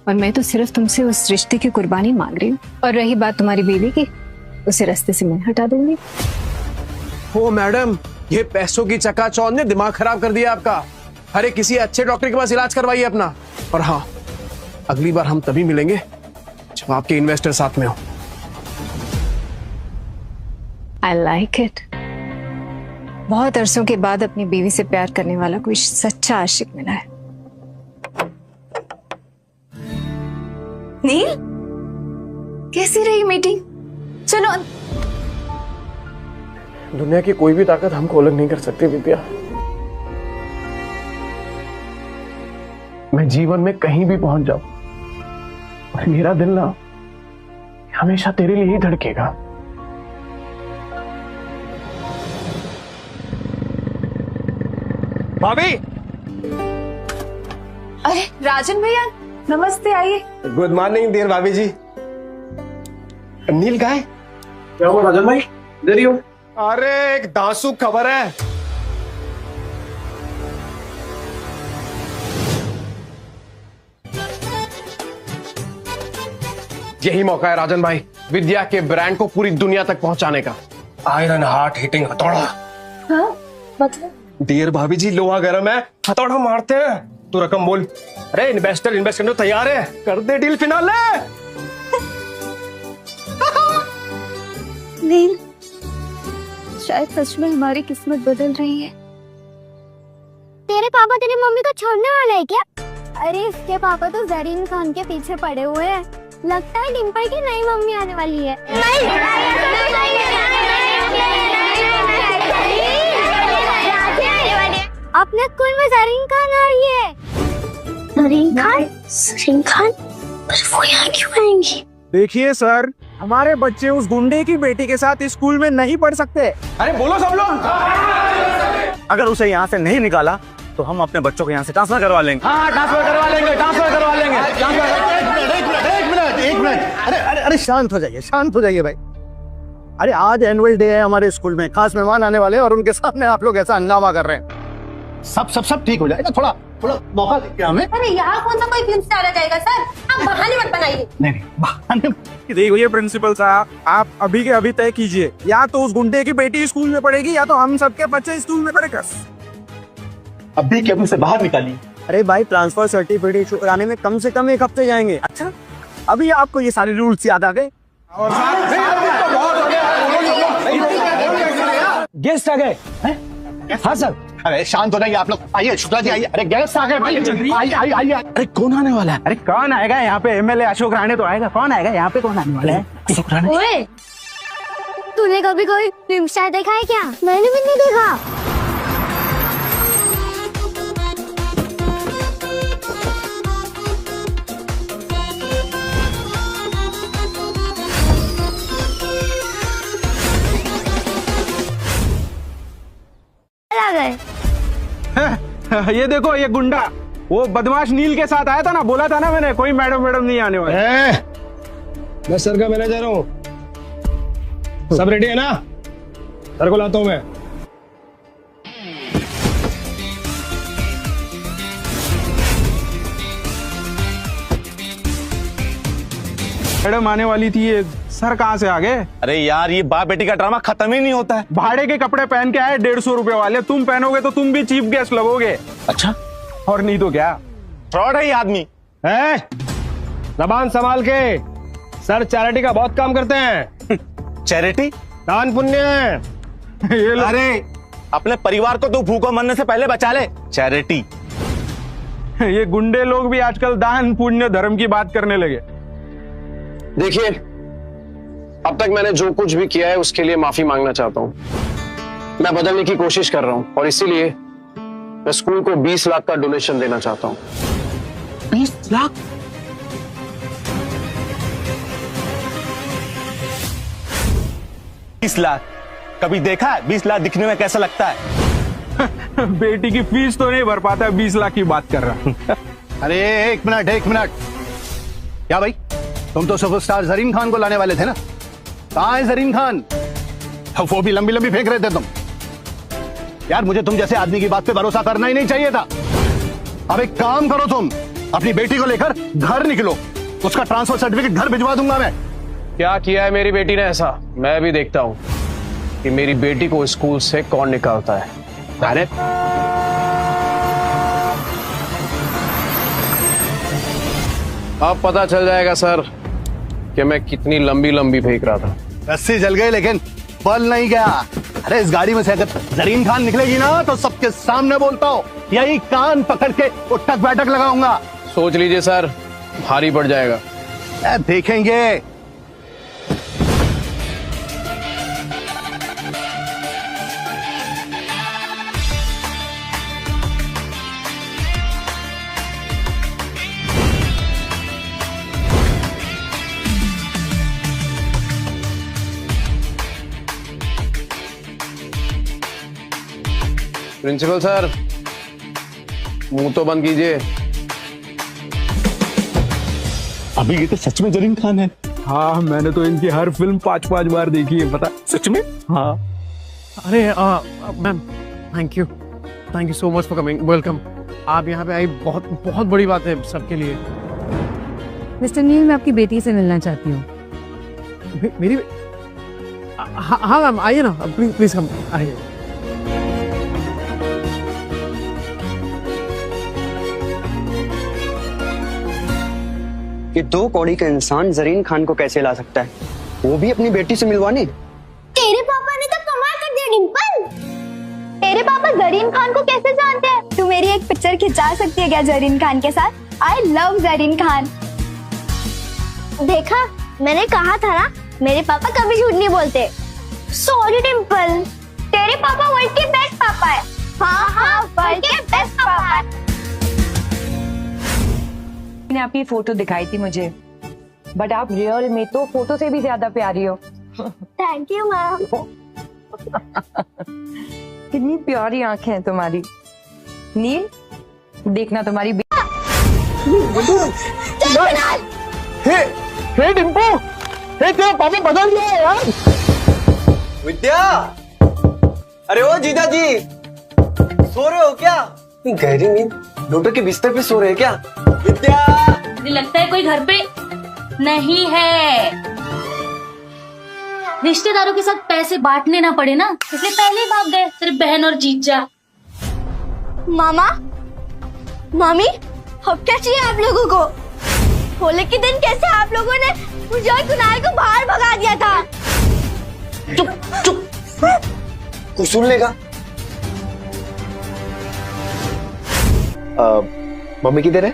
और मैं तो सिर्फ तुमसे उस रिश्ते की कुर्बानी मांग रही हूँ। और रही बात तुम्हारी बीवी की, उसे रास्ते से मैं हटा दूंगी। ओ मैडम, ये पैसों की चकाचौंध ने दिमाग खराब कर दिया आपका। अरे किसी अच्छे डॉक्टर के पास इलाज करवाइए अपना। और हाँ, अगली बार हम तभी मिलेंगे जब आपके इन्वेस्टर साथ में हो। I like it. बहुत अरसों के बाद अपनी बीवी से प्यार करने वाला कोई सच्चा आशिक मिला है। नील, कैसी रही मीटिंग? चलो। दुनिया की कोई भी ताकत हमको अलग नहीं कर सकती विद्या। मैं जीवन में कहीं भी पहुंच जाऊं, और मेरा दिल ना हमेशा तेरे लिए ही धड़केगा। भाभी। अरे राजन भैया, नमस्ते, आइए। गुड मॉर्निंग डियर भाभी जी। नील कहाँ है? क्या हुआ राजन भाई, देरी हो? अरे एक दांसू खबर है। यही मौका है राजन भाई, विद्या के ब्रांड को पूरी दुनिया तक पहुंचाने का। आयरन हार्ट हिटिंग हथौड़ा। हाँ, मतलब? डियर भाभी जी, लोहा गर्म है, हथौड़ा मारते हैं। तू रकम बोल। अरे इन्वेस्टर इन्वेस्ट करने को तैयार है, कर दे डील फिनाले। नील, शायद सच में हमारी किस्मत बदल रही है। तेरे पापा तेरी मम्मी को छोड़ने वाले हैं क्या? अरे इसके पापा तो जरीन खान के पीछे पड़े हुए हैं। लगता है डिम्पल की नई मम्मी आने वाली है। अपने स्कूल में जरीन खान आ रही है। जरीन खान? वो यहाँ क्यों आएंगी? देखिए सर, हमारे बच्चे उस गुंडे की बेटी के साथ स्कूल में नहीं पढ़ सकते। अरे बोलो सब लोग। अगर उसे यहाँ से नहीं निकाला तो हम अपने बच्चों को यहाँ से ट्रांसफर करवा लेंगे। हाँ, ट्रांसफर करवा लेंगे। एक मिनट, अरे शांत हो जाइए भाई। अरे आज एनुअल डे है हमारे स्कूल में, खास मेहमान आने वाले हैं और उनके सामने आप लोग ऐसा हंगामा कर रहे हैं। सब ठीक हो जाएगा, थोड़ा मौका दीजिए हमें। अरे यहाँ कौन सा कोई फिल्म स्टार आ जाएगा सर? आप बहाने मत बनाइए। नहीं, बहाने। देखिए प्रिंसिपल साहब, आप अभी के अभी तय कीजिए, या तो उस गुंडे की बेटी स्कूल में पढ़ेगी या तो हम सबके बच्चे स्कूल में पढ़ेगा। अभी के अभी से बाहर निकालिए। अरे भाई, ट्रांसफर सर्टिफिकेट इशू कराने में कम से कम 1 हफ्ते जाएंगे। अच्छा, अभी आपको ये सारे रूल्स याद आ गए? गेस्ट आ गए। हाँ सर। अरे शांत हो जाइए आप लोग। आइए शुक्ला जी, आइए। अरे गेस्ट आ गए भाई, आइए। अरे कौन आने वाला है? अरे कौन आएगा यहाँ पे? एमएलए अशोक राणे तो आएगा। कौन आएगा यहाँ पे? कौन आने वाला है? अशोक राणे। ओए, तूने कभी कोई फिल्म स्टार देखा है क्या? मैंने भी नहीं देखा। ये देखो, ये गुंडा वो बदमाश नील के साथ आया था ना, बोला था ना मैंने, कोई मैडम नहीं आने वाले। मैं सर का मैनेजर हूँ। सब रेडी है ना? सर को लाता हूँ मैं। मैडम आने वाली थी, ये सर कहाँ से आ गए? अरे यार, ये बाप बेटी का ड्रामा खत्म ही नहीं होता है। भाड़े के कपड़े पहन के आए 150 रुपए वाले, तुम पहनोगे तो तुम भी चीफ गेस्ट लगोगे। अच्छा, और नहीं तो क्या? फ्रॉड है ये आदमी। जबान संभाल के। सर चैरिटी का बहुत काम करते हैं। चैरिटी? दान पुण्य। अरे अपने परिवार को तो भूखों मरने से पहले बचा ले। चैरिटी। ये गुंडे लोग भी आजकल दान पुण्य धर्म की बात करने लगे। देखिए, अब तक मैंने जो कुछ भी किया है उसके लिए माफी मांगना चाहता हूं। मैं बदलने की कोशिश कर रहा हूं और इसीलिए मैं स्कूल को 20 लाख का डोनेशन देना चाहता हूं। 20 लाख? कभी देखा है 20 लाख दिखने में कैसा लगता है? बेटी की फीस तो नहीं भर पाता, 20 लाख की बात कर रहा। अरे एक मिनट। क्या भाई, तुम तो सुपरस्टार जरीन खान को लाने वाले थे ना? कहाँ है जरीन खान? वो भी लंबी लंबी फेंक रहे थे तुम। यार मुझे तुम जैसे आदमी की बात पे भरोसा करना ही नहीं चाहिए था। अब एक काम करो, तुम अपनी बेटी को लेकर घर निकलो, उसका ट्रांसफर सर्टिफिकेट घर भिजवा दूंगा मैं। क्या किया है मेरी बेटी ने ऐसा? मैं भी देखता हूँ कि मेरी बेटी को स्कूल से कौन निकालता है। अरे अब पता चल जाएगा सर कि मैं कितनी लंबी लंबी फेंक रहा था। रस्सी जल गई लेकिन बल नहीं गया। अरे इस गाड़ी में से अगर जरीन खान निकलेगी ना तो सबके सामने बोलता हूँ, यही कान पकड़ के उठक बैठक लगाऊंगा। सोच लीजिए सर, भारी पड़ जाएगा। देखेंगे। प्रिंसिपल सर, मुंह तो बंद कीजिए। अभी ये तो सच में जरीन खान है। हाँ, मैंने तो इनकी हर फिल्म 5-5 बार देखी है, पता? सच में? हाँ। अरे ma'am, thank you so much for coming. Welcome. आप यहाँ पे आई, बहुत बहुत बड़ी बात है सबके लिए। मिस्टर नील, मैं आपकी बेटी से मिलना चाहती हूँ। मेरी हाँ मैम, आइए ना, प्लीज प्लीज कम, आइए। कि 2 कौड़ी का इंसान जरीन खान को कैसे ला सकता है, वो भी अपनी बेटी से मिलवाने? तेरे पापा ने तो कमाल कर दिया डिंपल। तेरे पापा जरीन खान को कैसे जानते हैं? तू मेरी एक पिक्चर खिंचा सकती है क्या जरीन खान के साथ? I love Zareen Khan. देखा, मैंने कहा था ना, मेरे पापा कभी झूठ नहीं बोलते। सॉरी डिंपल, तेरे पापा वर्ल्ड के बेस्ट पापा है। हाँ, वर्ल्ड के बेस्ट पापा है। ने आपकी फोटो दिखाई थी मुझे, बट आप रियल में तो फोटो से भी ज्यादा प्यारी हो। Thank you ma'am. कितनी प्यारी आंखें हैं तुम्हारी। नील, देखना तुम्हारी हे डिम्पो, हे तेरा पापा बदल गया है यार। विद्या, अरे ओ जीजा जी, सो रहे हो क्या? गहरी नींद, डॉक्टर के बिस्तर पे सो रहे हैं क्या? विद्या, मुझे लगता है कोई घर पे नहीं है। रिश्तेदारों के साथ पैसे बांटने ना पड़े ना, इसलिए पहले ही भाग गए तेरे बहन और जीजा। मामा, मामी, अब क्या चाहिए आप लोगों को? होली के दिन कैसे आप लोगों ने मुझे और कुणाल को बाहर भगा दिया था? चुप चुप, कोई सुन लेगा। मम्मी किधर है?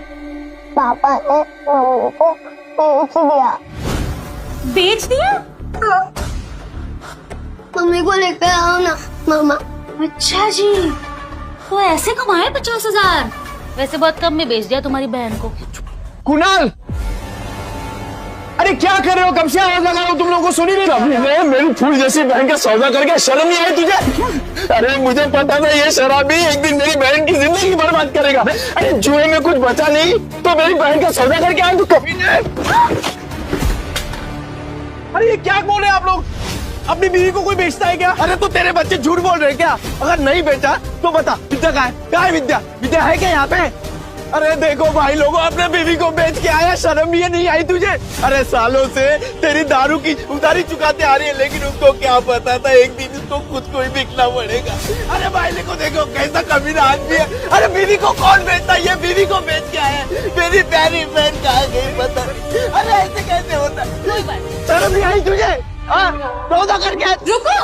पापा ने मम्मी को बेच दिया। बेच दिया? मम्मी को लेकर आओ ना मामा। अच्छा जी, तो ऐसे कमाए 50,000? वैसे बहुत कम में बेच दिया तुम्हारी बहन को। कुणाल, अरे क्या कर रहे हो? कब से आवाज लगा रहा हूँ, तुम लोगों को सुनी नहीं रहा? मेरी फूल जैसी बहन का सौदा करके शर्म नहीं आई तुझे? अरे मुझे पता था ये शराबी एक दिन मेरी बहन की जिंदगी बर्बाद करेगा। अरे जुए में कुछ बचा नहीं तो मेरी बहन का सौदा करके आए तू कभी नहीं। अरे ये क्या बोल रहे हैं आप लोग? अपनी बीवी को कोई बेचता है क्या? अरे तो तेरे बच्चे झूठ बोल रहे हैं क्या? अगर नहीं बेचा तो बता, विद्या कहाँ है? कहाँ है विद्या? विद्या है क्या यहाँ पे? अरे देखो भाई लोगों, अपने बीवी को बेच के आया, शर्म ये नहीं आई तुझे? अरे सालों से तेरी दारू की उधारी चुकाते आ रही है, लेकिन उसको क्या पता था एक दिन उसको खुद को ही बिकना पड़ेगा। अरे भाई को देखो कैसा कमीना आदमी है। अरे बीवी को कौन बेचता है? ये बीवी को बेच के आया, मेरी प्यारी बहन कहाँ गई पता नहीं। अरे ऐसे कैसे होता है? शर्म नहीं आई तुझे? सौदा करके रुको,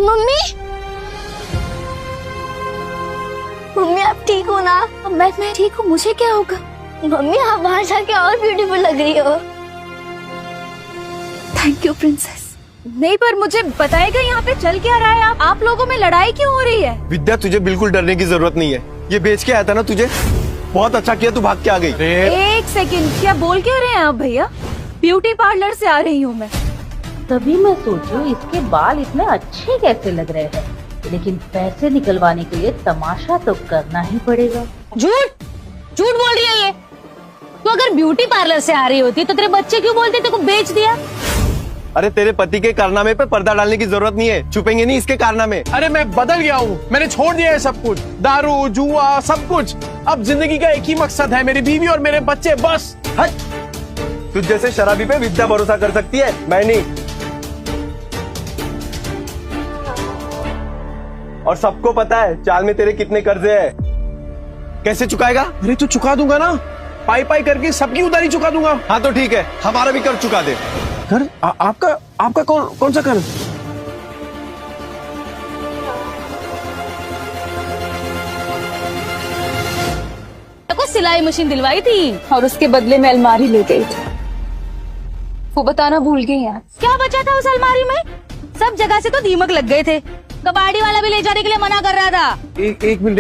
मम्मी, मम्मी आप ठीक हो ना? मैं ठीक हूँ, मुझे क्या होगा? मम्मी आप बाहर जाके और ब्यूटीफुल लग रही हो। Thank you princess. नहीं, पर मुझे बताएगा यहाँ पे चल क्या रहा है? आप लोगों में लड़ाई क्यों हो रही है? विद्या, तुझे बिल्कुल डरने की जरूरत नहीं है। ये बेच के आया था ना तुझे, बहुत अच्छा किया तू भाग के आ गई। एक सेकंड, क्या बोल क्या रहे हैं आप भैया? ब्यूटी पार्लर से आ रही हूँ मैं। तभी मैं सोचूं इसके बाल इतने अच्छे कैसे लग रहे हैं, लेकिन पैसे निकलवाने के लिए तमाशा तो करना ही पड़ेगा। झूठ झूठ बोल रही है ये। तो अगर ब्यूटी पार्लर से आ रही होती तो तेरे बच्चे क्यों बोलते तेरे को बेच दिया? अरे तेरे पति के कारनामे पे पर्दा डालने की जरूरत नहीं है, छुपेंगे नहीं इसके कारनामे। अरे मैं बदल गया हूँ, मैंने छोड़ दिया है सब कुछ, दारू जुआ सब कुछ। अब जिंदगी का एक ही मकसद है, मेरी बीवी और मेरे बच्चे, बस। हट, तुझ जैसे शराबी पे विद्या भरोसा कर सकती है, मैं नहीं। और सबको पता है चाल में तेरे कितने कर्जे हैं। कैसे चुकाएगा? अरे तो चुका दूंगा ना, पाई पाई करके सबकी उधारी चुका दूंगा। हाँ तो ठीक है, हमारा भी कर चुका दे। कर? आपका कौन सा कर? को सिलाई मशीन दिलवाई थी और उसके बदले में अलमारी ले गई थी, वो बताना भूल गई यार। क्या बचा था उस अलमारी में? सब जगह से तो दीमक लग गए थे, कबाड़ी वाला भी ले जाने के लिए मना कर रहा था। एक मिनट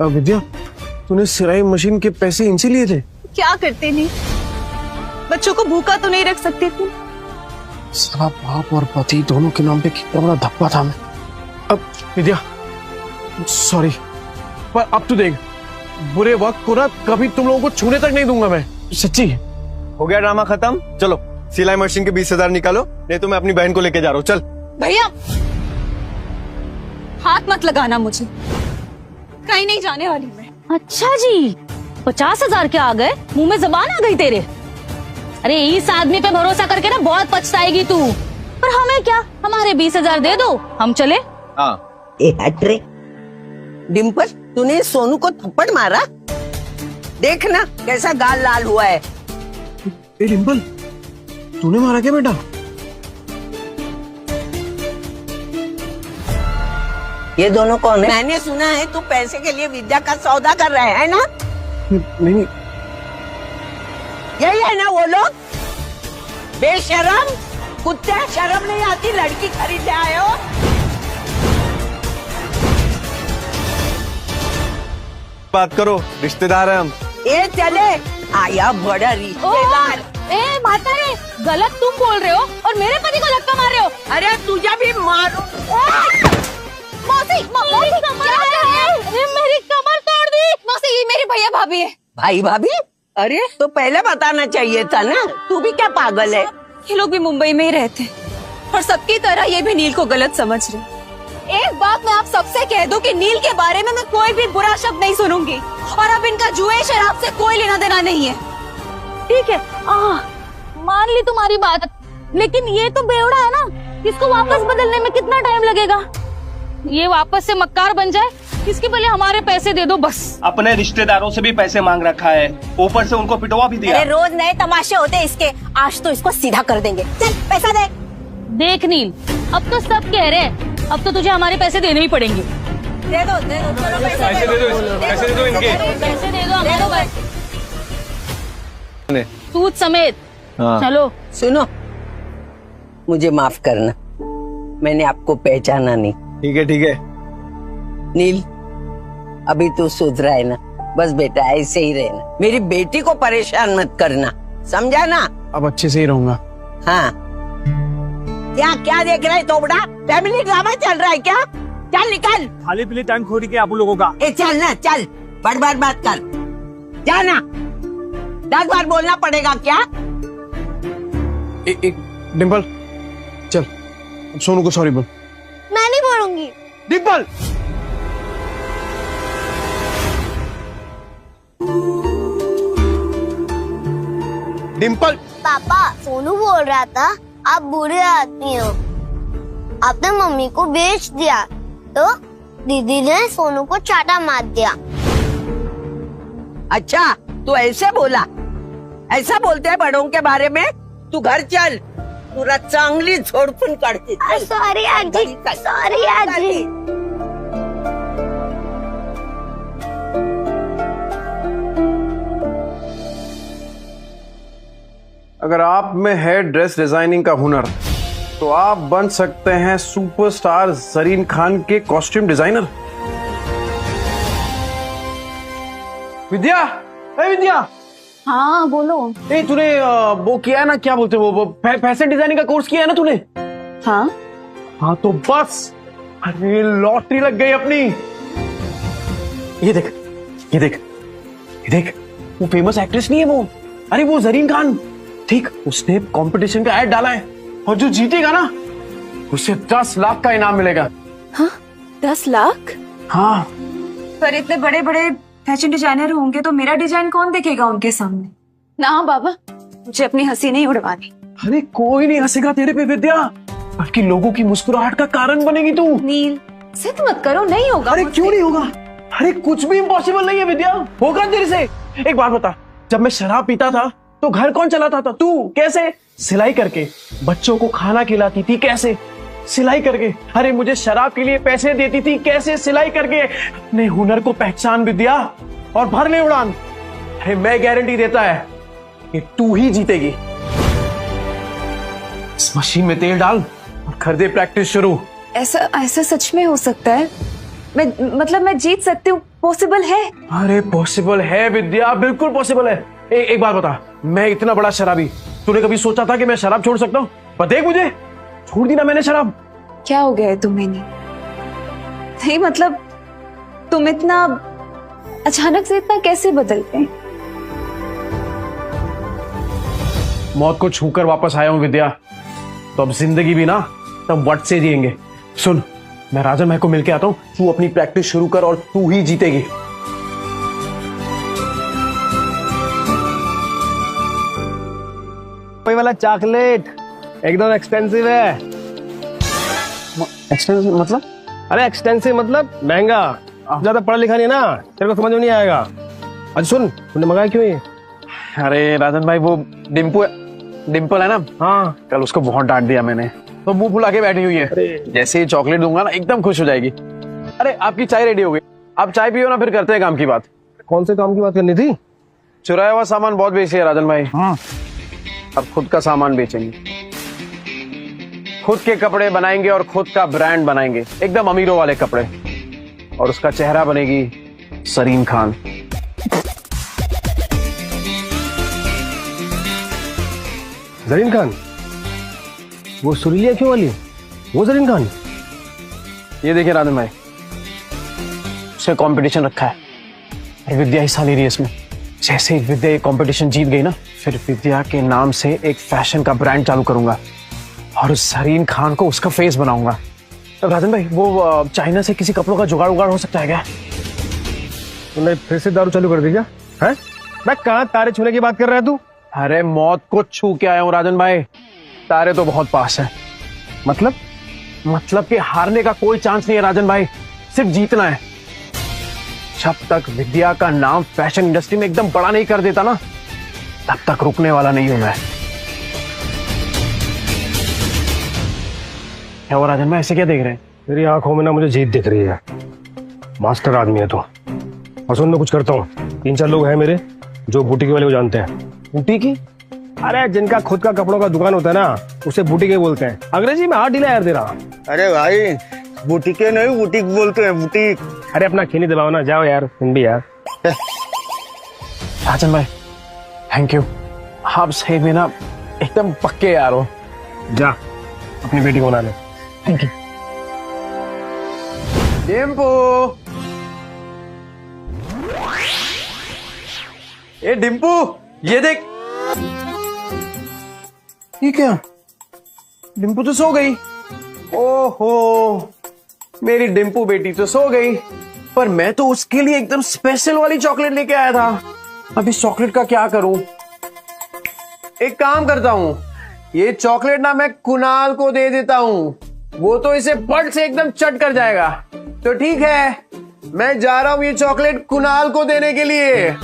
विद्या, तूने सिलाई मशीन के पैसे इनसे लिए थे? क्या करते नहीं, बच्चों को भूखा तो नहीं रख सकते थे। साला बाप और पति दोनों के नाम पे कितना बड़ा धब्बा था मैं। अब विद्या सॉरी, पर अब तू देख, बुरे वक्त को ना कभी तुम लोगों को छूने तक नहीं दूंगा मैं, सच्ची। हो गया ड्रामा खत्म, चलो सिलाई मशीन के 20,000 निकालो, नहीं तो मैं अपनी बहन को लेके जा रहा हूँ। चल भैया हाथ मत लगाना मुझे, कहीं नहीं जाने वाली मैं। अच्छा जी, 50,000 के आ गए, मुंह में जबान आ गई तेरे। अरे इस आदमी पे भरोसा करके ना बहुत पछताएगी तू। पर हमें क्या, हमारे 20,000 दे दो, हम चले। हाँ। ए हट रे डिम्पल, तूने सोनू को थप्पड़ मारा? देखना कैसा गाल लाल हुआ है। ए डिम्पल, तूने मारा क्या बेटा? ये दोनों कौन है? मैंने सुना है तू पैसे के लिए विद्या का सौदा कर रहा है ना? नहीं, यही है ना वो लोग? बेशरम कुत्ते, शर्म नहीं आती, लड़की खरीदने आए हो? बात करो, रिश्तेदार है हम। ए चले, आया बड़ा रिश्तेदार। ए माता रे, गलत तुम बोल रहे हो और मेरे पति को धक्का मार रहे हो। अरे तुझे भी मारो। मौसी, मेरी कमर तोड़ दी। मौसी, ये मेरे भैया भाभी है। भाई भाभी? अरे तो पहले बताना चाहिए था ना, तू भी क्या पागल है? ये लोग भी मुंबई में ही रहते हैं और सबकी तरह ये भी नील को गलत समझ रहे। एक बात मैं आप सबसे कह दूं कि नील के बारे में मैं कोई भी बुरा शब्द नहीं सुनूंगी और अब इनका जुए शराब से कोई लेना देना नहीं है। ठीक है, मान ली तुम्हारी बात, लेकिन ये तो बेवड़ा है ना, इसको वापस बदलने में कितना टाइम लगेगा? ये वापस से मक्कार बन जाए, इसके पहले हमारे पैसे दे दो बस। अपने रिश्तेदारों से भी पैसे मांग रखा है, ऊपर से उनको पिटवा भी दिया। अरे रोज नए तमाशे होते इसके, आज तो इसको सीधा कर देंगे। चल पैसा दे। देख नील, अब तो सब कह रहे हैं, अब तो तुझे हमारे पैसे देने ही पड़ेंगे। दे दो, चलो पैसे दे दो, पैसे दे दो इनके। पैसे दे दो हमें बस, सूद समेत। चलो सुनो, मुझे माफ करना, मैंने आपको पहचाना नहीं। ठीक है नील, अभी तू सुधरा है ना? बस बेटा ऐसे ही रहना, मेरी बेटी को परेशान मत करना, समझा ना? अब अच्छे से ही रहूंगा। हाँ। क्या देख रहा है तोबड़ा? फैमिली ड्रामा चल रहा है क्या? चल निकल। खाली पीली टाइम खो रही है आप लोगों का। ए चल ना, चल, बड़ बात कर, जाना। 10 बार बोलना पड़ेगा क्या? एक डिम्पल, चल सोनू को सॉरी बोल। मैं नहीं बोलूंगी। डिम्पल, डिम्पल। पापा, सोनू बोल रहा था आप बुरे आदमी हो, आपने मम्मी को बेच दिया, तो दीदी ने सोनू को चाटा मार दिया। अच्छा, तू ऐसे बोला? ऐसा बोलते हैं बड़ों के बारे में? तू घर चल, पूरा चांगली झोड़फून काढते। सॉरी आजी, सॉरी आजी। अगर आप में है ड्रेस डिजाइनिंग का हुनर, तो आप बन सकते हैं सुपरस्टार जरीन खान के कॉस्ट्यूम डिजाइनर। विद्या, विद्या। हाँ बोलो। तूने वो किया है ना, क्या बोलते वो फैशन डिजाइनिंग का कोर्स किया है ना तूने? हाँ तो बस, अरे लॉटरी लग गई अपनी। ये देख देख, वो फेमस एक्ट्रेस नहीं है वो, अरे वो जरीन खान। ठीक, उसने कंपटीशन का ऐड डाला है और जो जीतेगा ना उसे 10 लाख का इनाम मिलेगा। हाँ, 10 लाख? हाँ। पर इतने बड़े बड़े फैशन डिजाइनर होंगे तो मेरा डिजाइन कौन देखेगा उनके सामने? ना बाबा, मुझे अपनी हंसी नहीं उड़वानी। अरे कोई नहीं हंसेगा तेरे पे विद्या, बल्कि लोगों की मुस्कुराहट का कारण बनेगी तू। नील, जिद मत करो, नहीं होगा। अरे क्यों नहीं होगा? अरे कुछ भी इम्पॉसिबल नहीं है विद्या, होगा तेरे से। एक बात बता, जब मैं शराब पीता था तो घर कौन चलाता था? तू। कैसे? सिलाई करके। बच्चों को खाना खिलाती थी, कैसे? सिलाई करके। अरे मुझे शराब के लिए पैसे देती थी, कैसे? सिलाई करके। अपने हुनर को पहचान विद्या और भर ले उड़ान। अरे मैं गारंटी देता है कि तू ही जीतेगी। इस मशीन में तेल डाल और कर दे प्रैक्टिस शुरू। ऐसा सच में हो सकता है? मैं जीत सकती हूँ? पॉसिबल है? अरे पॉसिबल है विद्या, बिल्कुल पॉसिबल है। एक बात बता, मैं इतना बड़ा शराबी, तूने कभी सोचा था कि मैं शराब छोड़ सकता हूँ? पर देख, मुझे छोड़ दी ना मैंने शराब। क्या हो गया है तुम्हें? नहीं मतलब तुम इतना अचानक से इतना कैसे बदल गए? मौत को छूकर वापस आया हूं विद्या, तो अब जिंदगी भी ना तब वट से जिएंगे। सुन, मैं राजन भाई को मिलके आता हूं, तू अपनी प्रैक्टिस शुरू कर और तू ही जीतेगी। कोई वाला चॉकलेट एकदम एक्सपेंसिव है। एक्सपेंसिव मतलब? अरे एक्सपेंसिव मतलब महंगा। ज्यादा पढ़ा लिखा नहीं ना, तेरे को समझ में नहीं आएगा। अच्छा सुन, तूने मंगाया क्यों ये? अरे राजन भाई, वो डिम्पल है ना, हाँ, कल उसको बहुत डांट दिया मैंने, तो मुंह फुला के बैठी हुई है। जैसे ही चॉकलेट दूंगा ना एकदम खुश हो जाएगी। अरे आपकी चाय रेडी हो गई, आप चाय पियो ना, फिर करते हैं काम की बात। कौन से काम की बात करनी थी? चुराया हुआ सामान बहुत बेची है राजन भाई। हाँ, अब खुद का सामान बेचेंगे, खुद के कपड़े बनाएंगे और खुद का ब्रांड बनाएंगे, एकदम अमीरों वाले कपड़े। और उसका चेहरा बनेगी जरीन खान। जरीन खान? वो सुरीली आंखों वाली, वो जरीन खान? ये देखिए राजन भाई, उसका कंपटीशन रखा है और विद्या हिस्सा ले रही है इसमें। जैसे ही विद्या ये कंपटीशन जीत गई ना, फिर विद्या के नाम से एक फैशन का ब्रांड चालू करूंगा और उस जरीन खान को उसका फेस बनाऊंगा। तो राजन भाई, वो चाइना से किसी कपड़ों का जुगाड़ उगाड़ हो सकता है क्या? तूने फिर से दारू चालू कर दी क्या? है? मैं कहाँ तारे छूने की बात कर रहा है तू? अरे मौत को छू के आया हूँ राजन भाई, तारे तो बहुत पास है। मतलब कि हारने का कोई चांस नहीं है राजन भाई, सिर्फ जीतना है। जब तक विद्या का नाम फैशन इंडस्ट्री में एकदम बड़ा नहीं कर देता ना, तब तक रुकने वाला नहीं हूं मैं। क्या वो राजन भाई, ऐसे क्या देख रहे हैं? मेरी आंखों में ना मुझे जीत दिख रही है। मास्टर आदमी है तो। और सुन, मैं कुछ करता हूँ, 3-4 लोग हैं मेरे जो बुटीक वाले को जानते हैं। बुटीक? अरे जिनका खुद का कपड़ों का दुकान होता है ना, उसे बुटीक बोलते हैं। अंग्रेजी में हाथ ढीला यार तेरा। अरे भाई, बुटीके नहीं बुटीक बोलते हैं, बुटीक। अरे अपना खीनी दबाओ ना, जाओ यार तुम भी यार। राजन भाई थैंक यू, आप सही में ना एकदम पक्के यार हो। जा अपनी बेटी को बना ले। Thank you. डिम्पू, ए डिम्पू, ये देख। ये क्या? डिम्पू तो सो गई। ओहो, मेरी डिम्पू बेटी तो सो गई, पर मैं तो उसके लिए एकदम स्पेशल वाली चॉकलेट लेके आया था। अब इस चॉकलेट का क्या करूं? एक काम करता हूं, ये चॉकलेट ना मैं कुणाल को दे देता हूं, वो तो इसे पट से एकदम चट कर जाएगा। तो ठीक है, मैं जा रहा हूं ये चॉकलेट कुणाल को देने के लिए।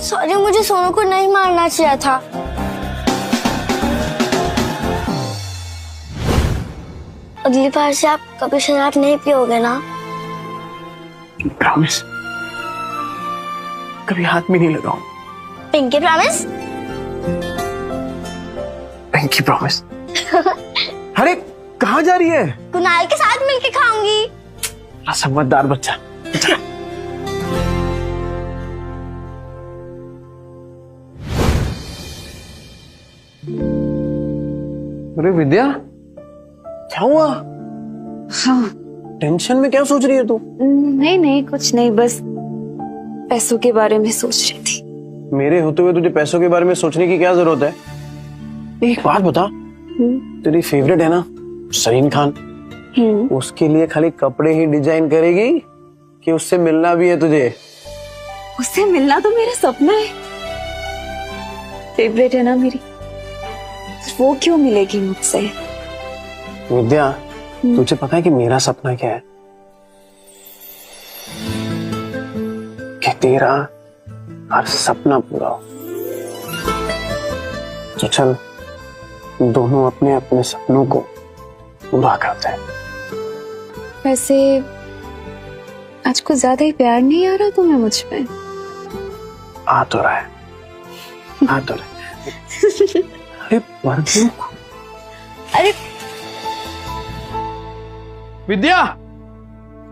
सॉरी, मुझे सोनू को नहीं मारना चाहिए था। अगली बार से आप कभी शराब नहीं पियोगे ना? प्रॉमिस, कभी हाथ में नहीं लगाऊं। Pinky promise? Pinky promise. अरे कहाँ जा रही है? कुणाल के साथ मिलके खाऊंगी। समझदार बच्चा। अरे विद्या, क्या हुआ? टेंशन में क्या सोच रही है तू? नहीं नहीं, कुछ नहीं, बस पैसों के बारे में सोच रही थी। मेरे होते हुए तुझे पैसों के बारे में सोचने की क्या जरूरत है? एक बात बता, तेरी फेवरेट है ना सरीन खान, उसके लिए खाली कपड़े ही डिजाइन करेगी कि उससे मिलना भी है तुझे? उससे मिलना तो मेरा सपना है, फेवरेट है ना मेरी, वो क्यों मिलेगी मुझसे? विद्या, तुझे पता है कि मेरा सपना क्या है? कि तेरा हर सपना पूरा हो। तो चल दोनों अपने अपने सपनों को पूरा करते हैं। वैसे आज कुछ ज्यादा ही प्यार नहीं आ रहा तुम्हें मुझ पे? आ तो रहा है, आ तो रहा है। अरे परफ्यूम, अरे विद्या,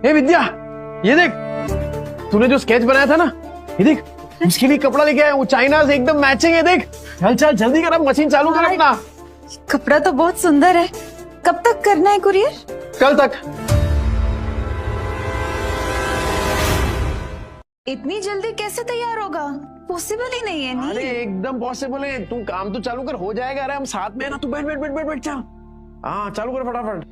हे विद्या, ये देख, तूने जो स्केच बनाया था ना, ये देख, उसके लिए कपड़ा लेके आया हूँ, चाइना से एकदम मैचिंग है। देख, चल चल जल्दी कर, अब मशीन चालू कर अपना। कपड़ा तो बहुत सुंदर है, कब तक करना है कुरियर? कल तक। इतनी जल्दी कैसे तैयार होगा? पॉसिबल ही नहीं है। नहीं, अरे एकदम पॉसिबल है, तू काम तो चालू कर, हो जाएगा। अरे हम साथ में है ना, तू बैठ बैठ बैठ बैठ बैठ, चल। हाँ चालू कर फटाफट।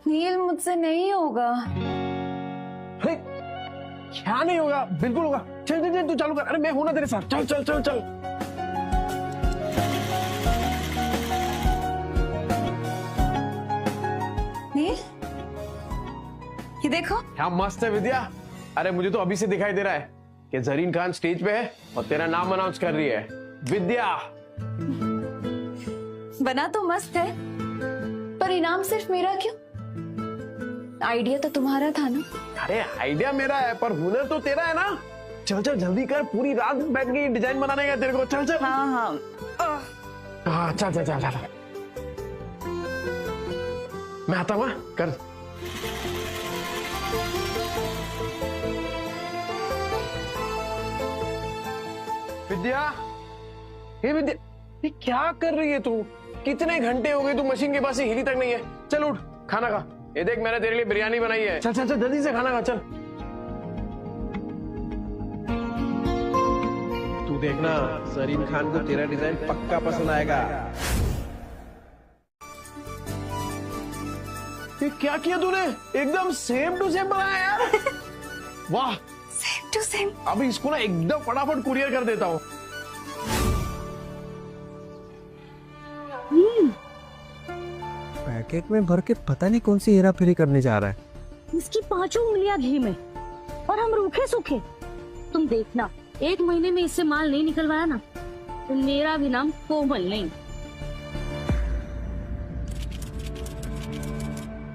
नील, मुझसे नहीं होगा। अरे क्या नहीं होगा? बिल्कुल होगा। चल चल चल, तू चालू कर। अरे मैं हूं ना तेरे साथ, चल चल चल चल। नील, ये देखो। क्या मस्त है विद्या। अरे मुझे तो अभी से दिखाई दे रहा है कि जरीन खान स्टेज पे है और तेरा नाम अनाउंस कर रही है, विद्या। बना तो मस्त है, पर इनाम सिर्फ मेरा क्यों? आइडिया तो तुम्हारा था ना? अरे आइडिया मेरा है, पर हुनर तो तेरा है ना। चल चल जल्दी कर, पूरी रात बैठ के डिजाइन बनाने का तेरे को। चल चल। हाँ हाँ हाँ चल चल चल चल। मैं आता हूँ, कर। विद्या, हे विद्या, ये क्या कर रही है तू? कितने घंटे हो गए तू मशीन के पास से हिली तक नहीं है। चल उठ, खाना खा। ये देख, मैंने तेरे लिए बिरयानी बनाई है। चल चल चल जल्दी से खाना खा, चल। तू देखना, जरीन खान को तेरा डिजाइन पक्का पसंद आएगा। ये क्या किया तूने? एकदम सेम टू सेम बनाया यार। वाह, सेम टू सेम। अभी इसको ना एकदम फटाफट कुरियर कर देता हूँ। पैकेट में भर के पता नहीं कौन सी हेरा फेरी करने जा रहा है। इसकी 5 उंगलियां घी में और हम रूखे सूखे। तुम देखना, 1 महीने में इससे माल नहीं निकलवाया ना तो मेरा भी नाम कोमल नहीं।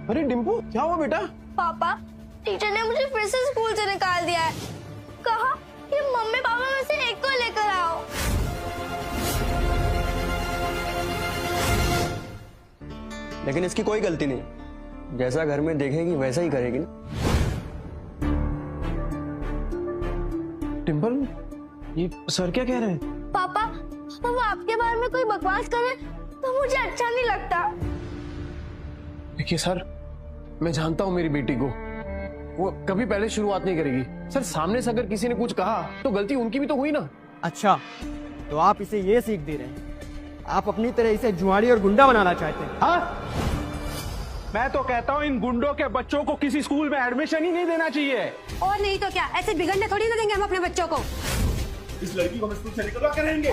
अरे डिम्पू, क्या हुआ बेटा? पापा, टीचर ने मुझे फिर से स्कूल से निकाल दिया है। कहा कि मम्मी पापा में से एक को लेकर आओ। लेकिन इसकी कोई गलती नहीं, जैसा घर में देखेगी वैसा ही करेगी ना। डिम्पल, ये सर क्या कह रहे हैं? पापा, वो आपके बारे में कोई बकवास करे तो मुझे अच्छा नहीं लगता। देखिए सर, मैं जानता हूँ मेरी बेटी को, वो कभी पहले शुरुआत नहीं करेगी। सर, सामने से अगर किसी ने कुछ कहा तो गलती उनकी भी तो हुई ना। अच्छा, तो आप इसे ये सीख दे रहे हैं, आप अपनी तरह इसे जुआड़ी और गुंडा बनाना चाहते हैं? हाँ? मैं तो कहता हूँ इन गुंडों के बच्चों को किसी स्कूल में एडमिशन ही नहीं देना चाहिए। और नहीं तो क्या, ऐसे बिगड़ने थोड़ी ना देंगे हम अपने बच्चों को। इस लड़की को हम स्कूल से निकलवा कर रहेंगे।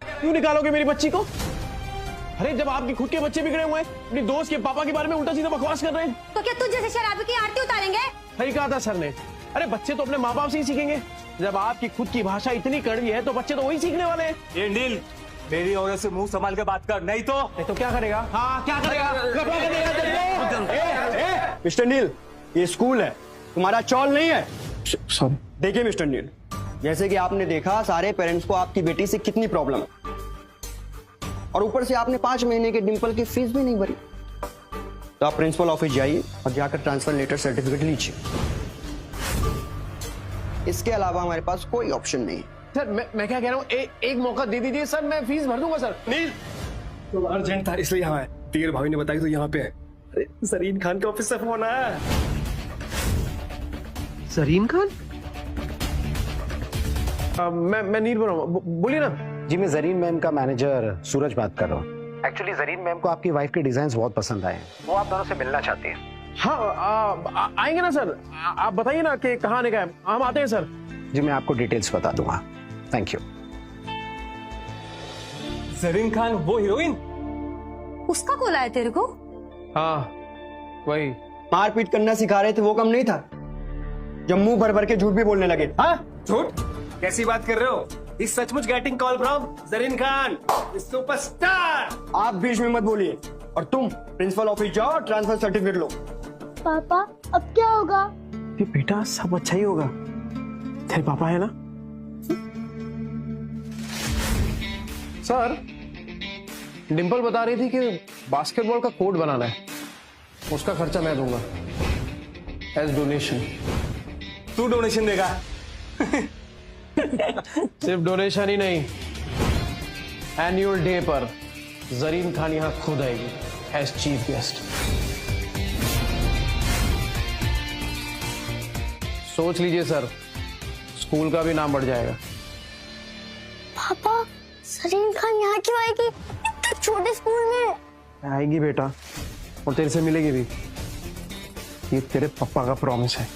क्यों निकालोगे मेरी बच्ची को? अरे जब आपके खुद के बच्चे बिगड़े हुए हैं, अपनी दोस्त के पापा के बारे में उल्टा सीधा बकवास कर रहे हैं। तो क्या तुझ जैसे शराबी की आरती उतारेंगे? सही कहा था सर ने। अरे बच्चे तो अपने माँ बाप से ही सीखेंगे। जब आपकी खुद की भाषा इतनी कड़वी है तो बच्चे तो वही सीखने वाले हैं। ये नील, मेरी औरत से मुंह संभाल के बात कर, नहीं तो क्या करेगा? हाँ क्या करेगा? मिस्टर नील, ये स्कूल है, तुम्हारा चौल नहीं है। सॉरी। देखिए मिस्टर नील, जैसे कि आपने देखा सारे पेरेंट्स को आपकी बेटी से कितनी प्रॉब्लम है, और ऊपर से आपने 5 महीने के डिंपल की फीस भी नहीं भरी। तो आप प्रिंसिपल ऑफिस जाइए और जाकर ट्रांसफर लेटर सर्टिफिकेट लीजिए। इसके अलावा हमारे पास कोई ऑप्शन नहीं है। सर मैं क्या कह रहा हूँ, एक मौका दे दीजिए सर, मैं फीस भर दूंगा सर। नील तो अर्जेंट था इसलिए यहाँ है। तीर भाभी ने बताया तो यहाँ पे है। अरे जरीन खान के ऑफिस से फोन आया। जरीन खान? मैं नील बोल रहा हूँ, बोलिए ना। जी मैं जरीन मैम का मैनेजर सूरज बात कर रहा हूँ। एक्चुअली जरीन मैम को आपकी वाइफ के डिजाइन बहुत पसंद आए हैं, वो आप दोनों से मिलना चाहती हैं। हाँ आएंगे ना सर, आप बताइए ना कि कहाँ आने का है, हम आते हैं सर। जी मैं आपको डिटेल्स बता दूंगा। Thank you. जरीन खान वो हीरोइन? उसका कॉल आया तेरे को? हाँ वही। मारपीट करना सिखा रहे थे वो कम नहीं था, जब मुंह भर भर के झूठ भी बोलने लगे। हाँ झूठ? कैसी बात कर रहे हो? इस सचमुच getting call from Zareen Khan superstar. आप बीच में मत बोलिए, और तुम प्रिंसिपल ऑफिस जाओ और ट्रांसफर सर्टिफिकेट लो। पापा अब क्या होगा? ये बेटा सब अच्छा ही होगा, तेरे पापा है ना। सर डिंपल बता रही थी कि बास्केटबॉल का कोर्ट बनाना है, उसका खर्चा मैं दूंगा एज डोनेशन। तू डोनेशन देगा? सिर्फ डोनेशन ही नहीं, एनुअल डे पर जरीन खान यहां खुद आएगी एज चीफ गेस्ट। सोच लीजिए सर, स्कूल का भी नाम बढ़ जाएगा। पापा जरीन खान यहाँ क्यों आएगी? इतने छोटे स्कूल में आएगी बेटा, और तेरे से मिलेगी भी। ये तेरे पापा का प्रॉमिस है।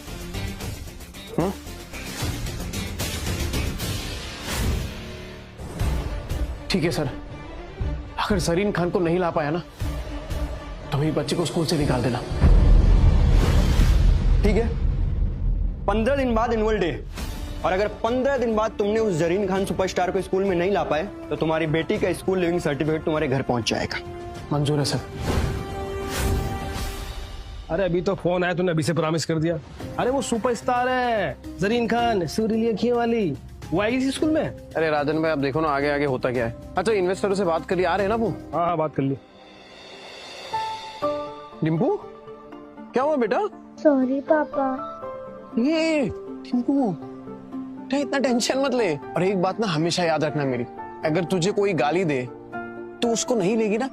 ठीक है सर, अगर जरीन खान को नहीं ला पाया ना तो मेरी बच्चे को स्कूल से निकाल देना। ठीक है, 15 दिन बाद एनुअल डे, और अगर 15 दिन बाद तुमने उस जरीन खान सुपरस्टार को स्कूल में नहीं ला पाए तो तुम्हारी बेटी का स्कूल लिविंग सर्टिफिकेट तुम्हारे घर पहुंच जाएगा। मंजूर है सर। अरे अभी तो फोन आया, तूने अभी से प्रॉमिस कर दिया। अरे वो सुपरस्टार है जरीन खान, सुरीली अखियों वाली, वो आएगी इसी स्कूल में। अरे राजन भाई आप देखो ना आगे आगे होता क्या है। अच्छा इन्वेस्टरों से बात करिए, आ रहे हैं ना वो? हाँ बात कर ली। डिम्पू क्या हुआ बेटा? सॉरी पापा। ये डिम्पू इतना टेंशन मत ले, और एक बात ना हमेशा याद रखना मेरी, अगर तुझे कोई गाली दे तो उसको नहीं लेगी ना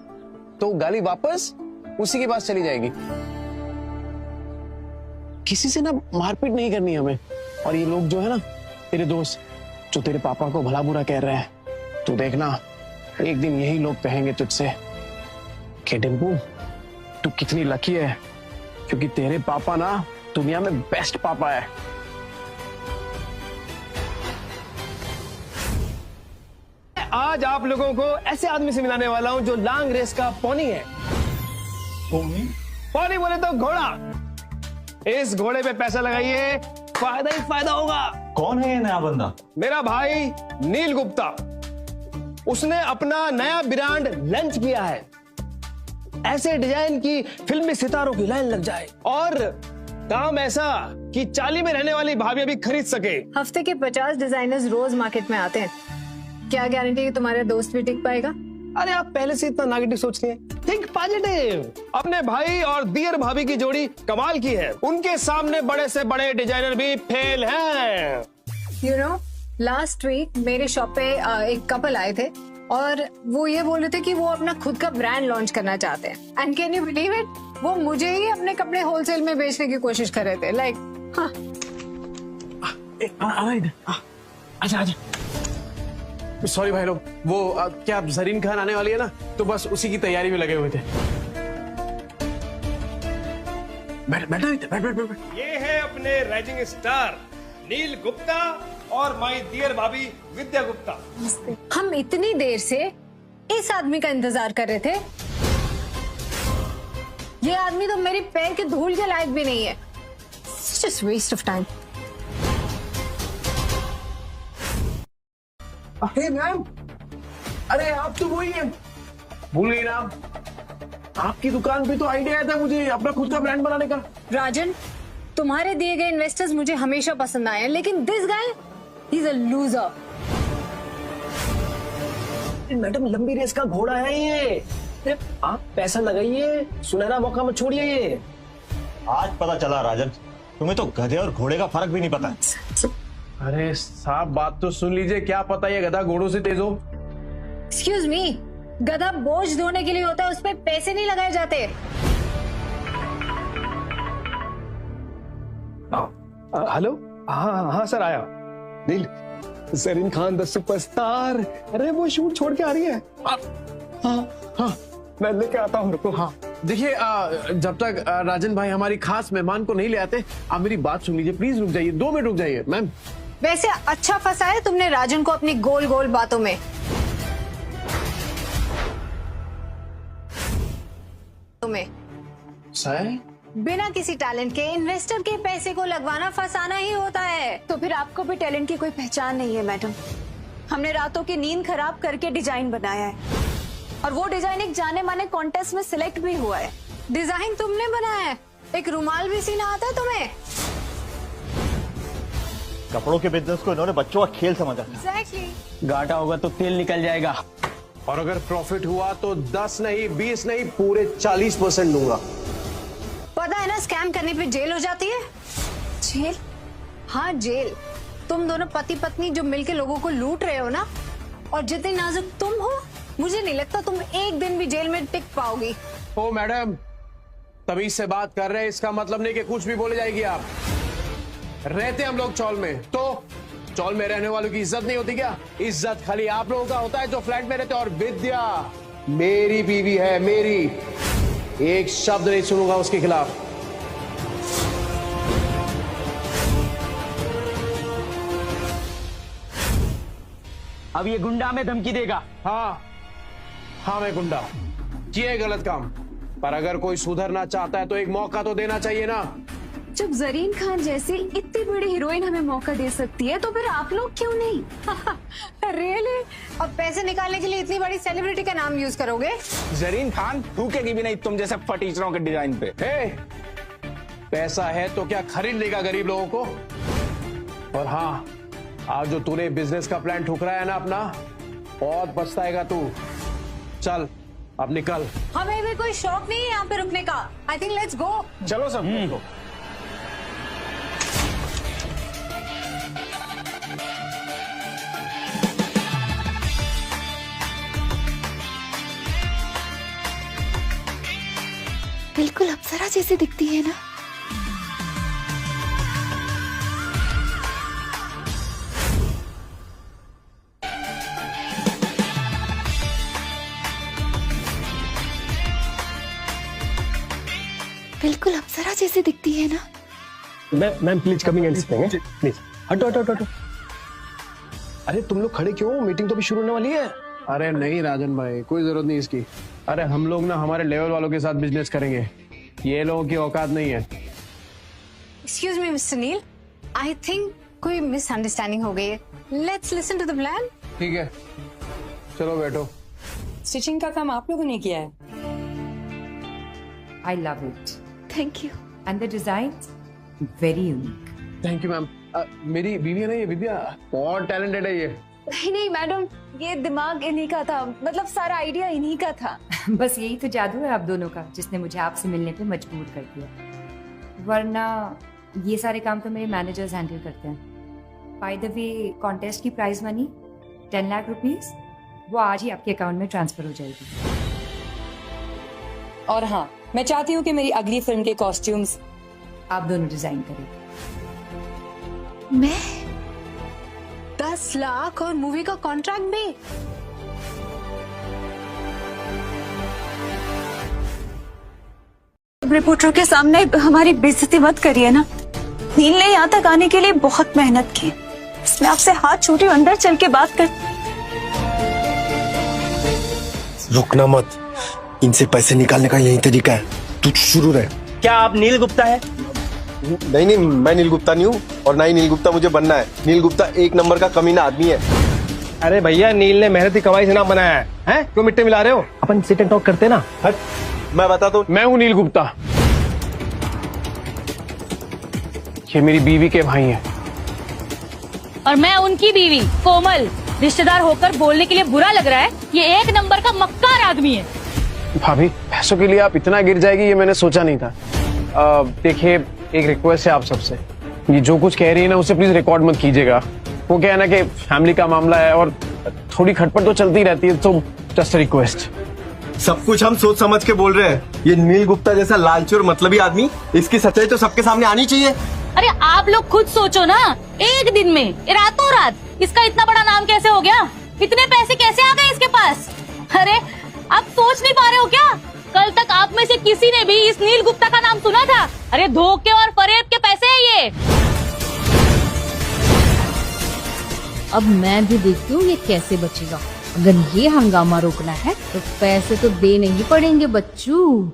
तो गाली वापस उसी के पास चली जाएगी। किसी से ना मारपीट नहीं करनी हमें। और ये लोग जो है ना तेरे दोस्त जो तेरे पापा को भला बुरा कह रहे हैं, तो देखना एक दिन यही लोग कहेंगे तुझसे कि डिम्पू तू कितनी लकी है, क्योंकि तेरे पापा ना दुनिया में बेस्ट पापा है। आज आप लोगों को ऐसे आदमी से मिलाने वाला हूं जो लॉन्ग रेस का पोनी है। पोनी बोले तो घोड़ा। इस घोड़े पे पैसा लगाइए, फायदा ही फायदा होगा। कौन है ये नया बंदा? मेरा भाई नील गुप्ता। उसने अपना नया ब्रांड लॉन्च किया है, ऐसे डिजाइन की फिल्मी सितारों की लाइन लग जाए, और काम ऐसा कि चाली में रहने वाली भाभी भी खरीद सके। हफ्ते के 50 डिजाइनर्स रोज मार्केट में आते हैं, क्या गारंटी कि तुम्हारा दोस्त भी टिक पाएगा? अरे आप पहले से इतना नेगेटिव सोचती हैं, थिंक पॉजिटिव। अपने भाई और दियर भाभी की जोड़ी कमाल की है, उनके सामने बड़े से बड़े डिजाइनर भी फेल हैं। यू नो लास्ट वीक मेरे शॉप पे एक कपल आए थे, और वो ये बोल रहे थे कि वो अपना खुद का ब्रांड लॉन्च करना चाहते हैं। And can you believe it, वो मुझे ही अपने कपड़े होलसेल में बेचने की कोशिश कर रहे थे। लाइक अच्छा सॉरी भाई लोग, वो क्या जरीन खान आने वाली है ना, तो बस उसी की तैयारी में लगे हुए थे। बैठ। ये है अपने राइजिंग स्टार नील गुप्ता और माय डियर भाभी विद्या गुप्ता। हम इतनी देर से इस आदमी का इंतजार कर रहे थे, ये आदमी तो मेरे पैर के धूल के लायक भी नहीं है। It's just waste of time. अरे मैम, अरे आप तो वही हैं, भूल गई ना आप? आपकी दुकान पे तो आइडिया आया था मुझे अपना खुद का ब्रांड बनाने का। राजन तुम्हारे दिए गए इन्वेस्टर्स मुझे हमेशा पसंद आए हैं, लेकिन this guy he is a loser. Madam लंबी रेस का घोड़ा है ये। आप पैसा लगाइए, सुनहरा मौका मत छोड़िए ये। आज पता चला राजन, तुम्हें तो गधे और घोड़े का फर्क भी नहीं पता। अरे साहब बात तो सुन लीजिए, क्या पता ये गधा घोड़ों से तेज हो। एक्सक्यूज मी, गधा बोझ ढोने के लिए होता है, उस पे पैसे नहीं लगाए जाते। हेलो, हाँ हाँ सर आया। नील, जरीन खान द सुपरस्टार, अरे वो शूट छोड़ के आ रही है। हाँ हाँ मैं लेके आता हूँ, रुको। हाँ देखिए जब तक राजन भाई हमारी खास मेहमान को नहीं ले आते, आप मेरी बात सुन लीजिए, प्लीज रुक जाइए, 2 मिनट रुक जाइए मैम। वैसे अच्छा फंसा है तुमने राजन को अपनी गोल गोल बातों में। तुम्हें बिना किसी टैलेंट के इन्वेस्टर के पैसे को लगवाना फंसाना ही होता है। तो फिर आपको भी टैलेंट की कोई पहचान नहीं है मैडम। हमने रातों की नींद खराब करके डिजाइन बनाया है और वो डिजाइन एक जाने माने कॉन्टेस्ट में सिलेक्ट भी हुआ है। डिजाइन तुमने बनाया है? एक रुमाल भी सीना आता है तुम्हें? कपड़ों के बिजनेस को इन्होंने बच्चों का खेल समझा। एग्जैक्टली। घाटा होगा तो तेल निकल जाएगा, और अगर प्रॉफिट हुआ तो 10 नहीं 20 नहीं पूरे 40% दूंगा। पता है ना, स्कैम करने पे जेल हो जाती है। जेल? हाँ जेल। तुम दोनों पति पत्नी जो मिलके लोगों को लूट रहे हो ना, और जितनी नाजुक तुम हो, मुझे नहीं लगता तुम एक दिन भी जेल में टिक पाओगी। ओ मैडम, तमीज से बात कर रहे हैं, इसका मतलब नहीं कि कुछ भी बोले जाएगी आप। रहते हम लोग चौल में, तो चौल में रहने वालों की इज्जत नहीं होती क्या? इज्जत खाली आप लोगों का होता है जो फ्लैट में रहते हैं। और विद्या मेरी बीवी है, मेरी, एक शब्द नहीं सुनूंगा उसके खिलाफ। अब ये गुंडा में धमकी देगा। हाँ मैं गुंडा, किए गलत काम, पर अगर कोई सुधरना चाहता है तो एक मौका तो देना चाहिए ना। जब जरीन खान जैसी इतनी बड़ी हीरोइन हमें मौका दे सकती है तो फिर आप लोग क्यों नहीं? रियली? अब पैसे निकालने के लिए इतनी बड़ी सेलिब्रिटी का नाम यूज करोगे? जरीन खान थूकेगी भी नहीं तुम जैसे फटीचरों के डिजाइन पे। पैसा है तो क्या खरीद लेगा गरीब लोगों को? और हाँ, आज जो तूने बिजनेस का प्लान ठुकराया ना अपना, बहुत पछताएगा तू। चल अब निकल। हमें भी कोई शौक नहीं है यहाँ पे रुकने का। I think let's go. चलो सब। बिल्कुल अप्सरा जैसी दिखती है ना। बिल्कुल अप्सरा जैसी दिखती है ना। Ma'am please coming and sitting, please. हटो हटो हटो। अरे तुम लोग खड़े क्यों? मीटिंग तो अभी शुरू होने वाली है। अरे नहीं राजन भाई, कोई जरूरत नहीं इसकी। अरे हम लोग ना हमारे लेवल वालों के साथ बिजनेस करेंगे, ये लोगों की औकात नहीं है। Excuse me mister Neel, I think कोई मिसअंडरस्टैंडिंग हो गई है। Let's listen to the plan. ठीक है, चलो बैठो। स्टिचिंग का काम आप लोगों ने किया है। I love it. Thank you. And the design very unique. Thank you ma'am. मेरी बीवी है ना ये, विद्या, बहुत टैलेंटेड है ये। नहीं नहीं मैडम, ये दिमाग इन्हीं का था, मतलब सारा आइडिया इन्हीं का था। बस यही तो जादू है आप दोनों का, जिसने मुझे आपसे मिलने पे मजबूर कर दिया, वरना ये सारे काम तो मेरे मैनेजर्स हैंडल करते हैं। बाय द वे, कॉन्टेस्ट की प्राइज मनी 10 लाख रुपीस, वो आज ही आपके अकाउंट में ट्रांसफर हो जाएगी। और हाँ, मैं चाहती हूँ कि मेरी अगली फिल्म के कॉस्ट्यूम्स आप दोनों डिजाइन करें। मैं 10 लाख और मूवी का कॉन्ट्रैक्ट भी? रिपोर्टरों के सामने हमारी बेइज्जती मत करिए ना। नील ने यहाँ तक आने के लिए बहुत मेहनत की, इसमें आपसे हाथ छूटी, अंदर चल के बात कर। रुकना मत, इनसे पैसे निकालने का यही तरीका है, तू शुरू रहे। क्या आप नील गुप्ता है? नहीं नहीं, मैं नील गुप्ता नहीं हूँ, और ना ही नील गुप्ता मुझे बनना है। नील गुप्ता एक नंबर का कमीना आदमी है। अरे भैया, नील ने मेहनती कमाई से नाम बनाया है, हैं? क्यों मिट्टी मिला रहे हो? अपन सिट एंड टॉक करते ना। हट, मैं बताता हूँ, मैं हूँ नील गुप्ता। ये मेरी बीवी के भाई हैं। और मैं उनकी बीवी कोमल। रिश्तेदार होकर बोलने के लिए बुरा लग रहा है? ये एक नंबर का मक्कार आदमी है। भाभी, पैसों के लिए आप इतना गिर जाएगी ये मैंने सोचा नहीं था। देखिए, एक रिक्वेस्ट है आप सबसे, ये जो कुछ कह रही है ना उसे प्लीज रिकॉर्ड मत कीजिएगा। वो क्या है ना कि फैमिली का मामला है और थोड़ी खटपट तो चलती रहती है, तो जस्ट रिक्वेस्ट। सब कुछ हम सोच समझ के बोल रहे हैं। ये नील गुप्ता जैसा लालची और मतलबी आदमी, इसकी सच्चाई तो सबके सामने आनी चाहिए। अरे आप लोग खुद सोचो ना, एक दिन में रातों रात इसका इतना बड़ा नाम कैसे हो गया? इतने पैसे कैसे आ गए इसके पास? अरे आप सोच नहीं पा रहे हो क्या? कल तक आप में से किसी ने भी इस नील गुप्ता का नाम सुना था? अरे धोखे और फरेब के पैसे है ये। अब मैं भी देखती हूँ ये कैसे बचेगा। अगर ये हंगामा रोकना है तो पैसे तो देने ही पड़ेंगे बच्चू।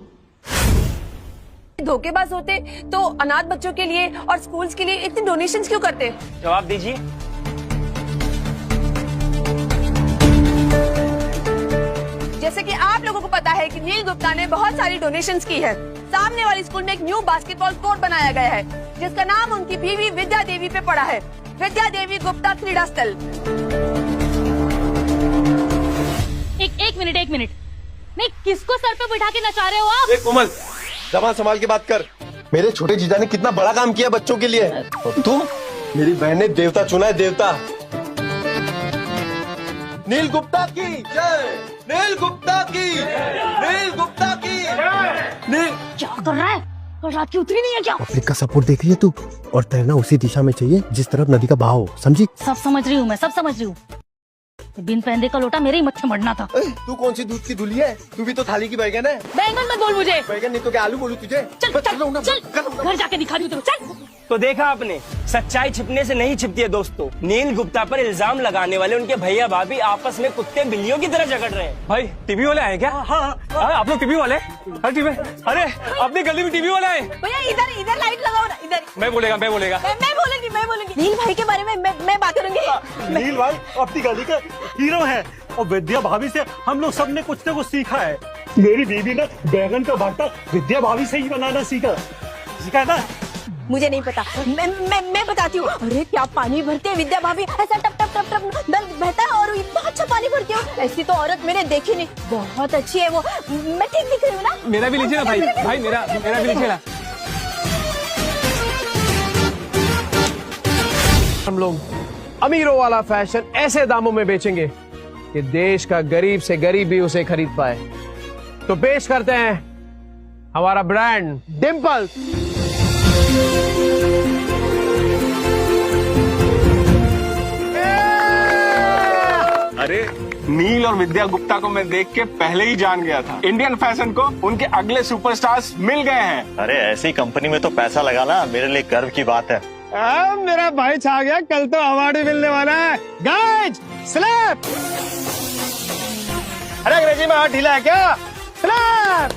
धोखेबाज होते तो अनाथ बच्चों के लिए और स्कूल्स के लिए इतनी डोनेशंस क्यों करते? जवाब दीजिए। जैसे कि आप लोगों को पता है कि नील गुप्ता ने बहुत सारी डोनेशंस की है। सामने वाली स्कूल में एक न्यू बास्केटबॉल कोर्ट बनाया गया है जिसका नाम उनकी बीवी विद्या देवी पे पड़ा है। विद्या देवी गुप्ता क्रीड़ा स्थल। एक मिनट नहीं, किसको सर पे बिठा के नचा रहे हो आप? ए कोमल, जबान संभाल के बात कर। मेरे छोटे जीजा ने कितना बड़ा काम किया बच्चों के लिए। और तू, मेरी बहन ने देवता चुना है, देवता। नील गुप्ता की जय, नील गुप्ता की, नील गुप्ता की नील। क्या कर रहा है? कल रात की उतरी नहीं है क्या? पब्लिक का सपोर्ट देख रही है तू, और तैरना उसी दिशा में चाहिए जिस तरफ नदी का बहाव हो, समझी? सब समझ रही हूँ मैं, सब समझ रही हूँ। बिन पहनने का लोटा मेरे ही मत्थे मरना था। तू कौन सी दूध की धुली है? तू भी तो थाली की बैगन है। बैंगन मत बोल मुझे। बैगन नहीं तो क्या आलू बोलूं तुझे? चल घर जाके दिखा दूँ। चल। तो देखा आपने, सच्चाई छिपने से नहीं छिपती है दोस्तों। नील गुप्ता पर इल्जाम लगाने वाले उनके भैया भाभी आपस में कुत्ते बिल्लियों की तरह झगड़ रहे हैं। भाई टीवी वाले आए क्या? हाँ, आप लोग टीवी वाले? अरे अपनी गली में टीवी वाला है भैया। इधर लाइट लगाओ ना, इधर। मैं बोलेगा। मैं बोलूंगी। नील भाई के बारे में मैं बात करूंगी। नील भाई अपनी गली का हीरो है, और विद्या भाभी से हम लोग सबने कुछ न कुछ सीखा है। मेरी बीवी ने बैगन का भरता विद्या भाभी से ही बनाना सीखा है ना? मुझे नहीं पता, मैं बताती हूँ। अरे क्या पानी भरते हैं विद्या भाभी, ऐसा टप टप टप टप नल बहता है और इतना अच्छा पानी भरती हो। ऐसी तो औरत मैंने देखी नहीं, बहुत अच्छी है वो। मैं ठीक दिख रही हूँ ना? मेरा भी लीजिए ना भाई, मेरा भी लीजिए ना। हम लोग अमीरों वाला फैशन ऐसे दामों में बेचेंगे कि देश का गरीब से गरीब भी उसे खरीद पाए। तो पेश करते हैं हमारा ब्रांड डिम्पल। अरे नील और विद्या गुप्ता को मैं देख के पहले ही जान गया था। इंडियन फैशन को उनके अगले सुपरस्टार्स मिल गए हैं। अरे ऐसी कंपनी में तो पैसा लगाना मेरे लिए गर्व की बात है। मेरा भाई छा गया, कल तो अवार्ड भी मिलने वाला है। Guys slap. अरे अंग्रेजी में हाथ ढीला है क्या? स्लैप।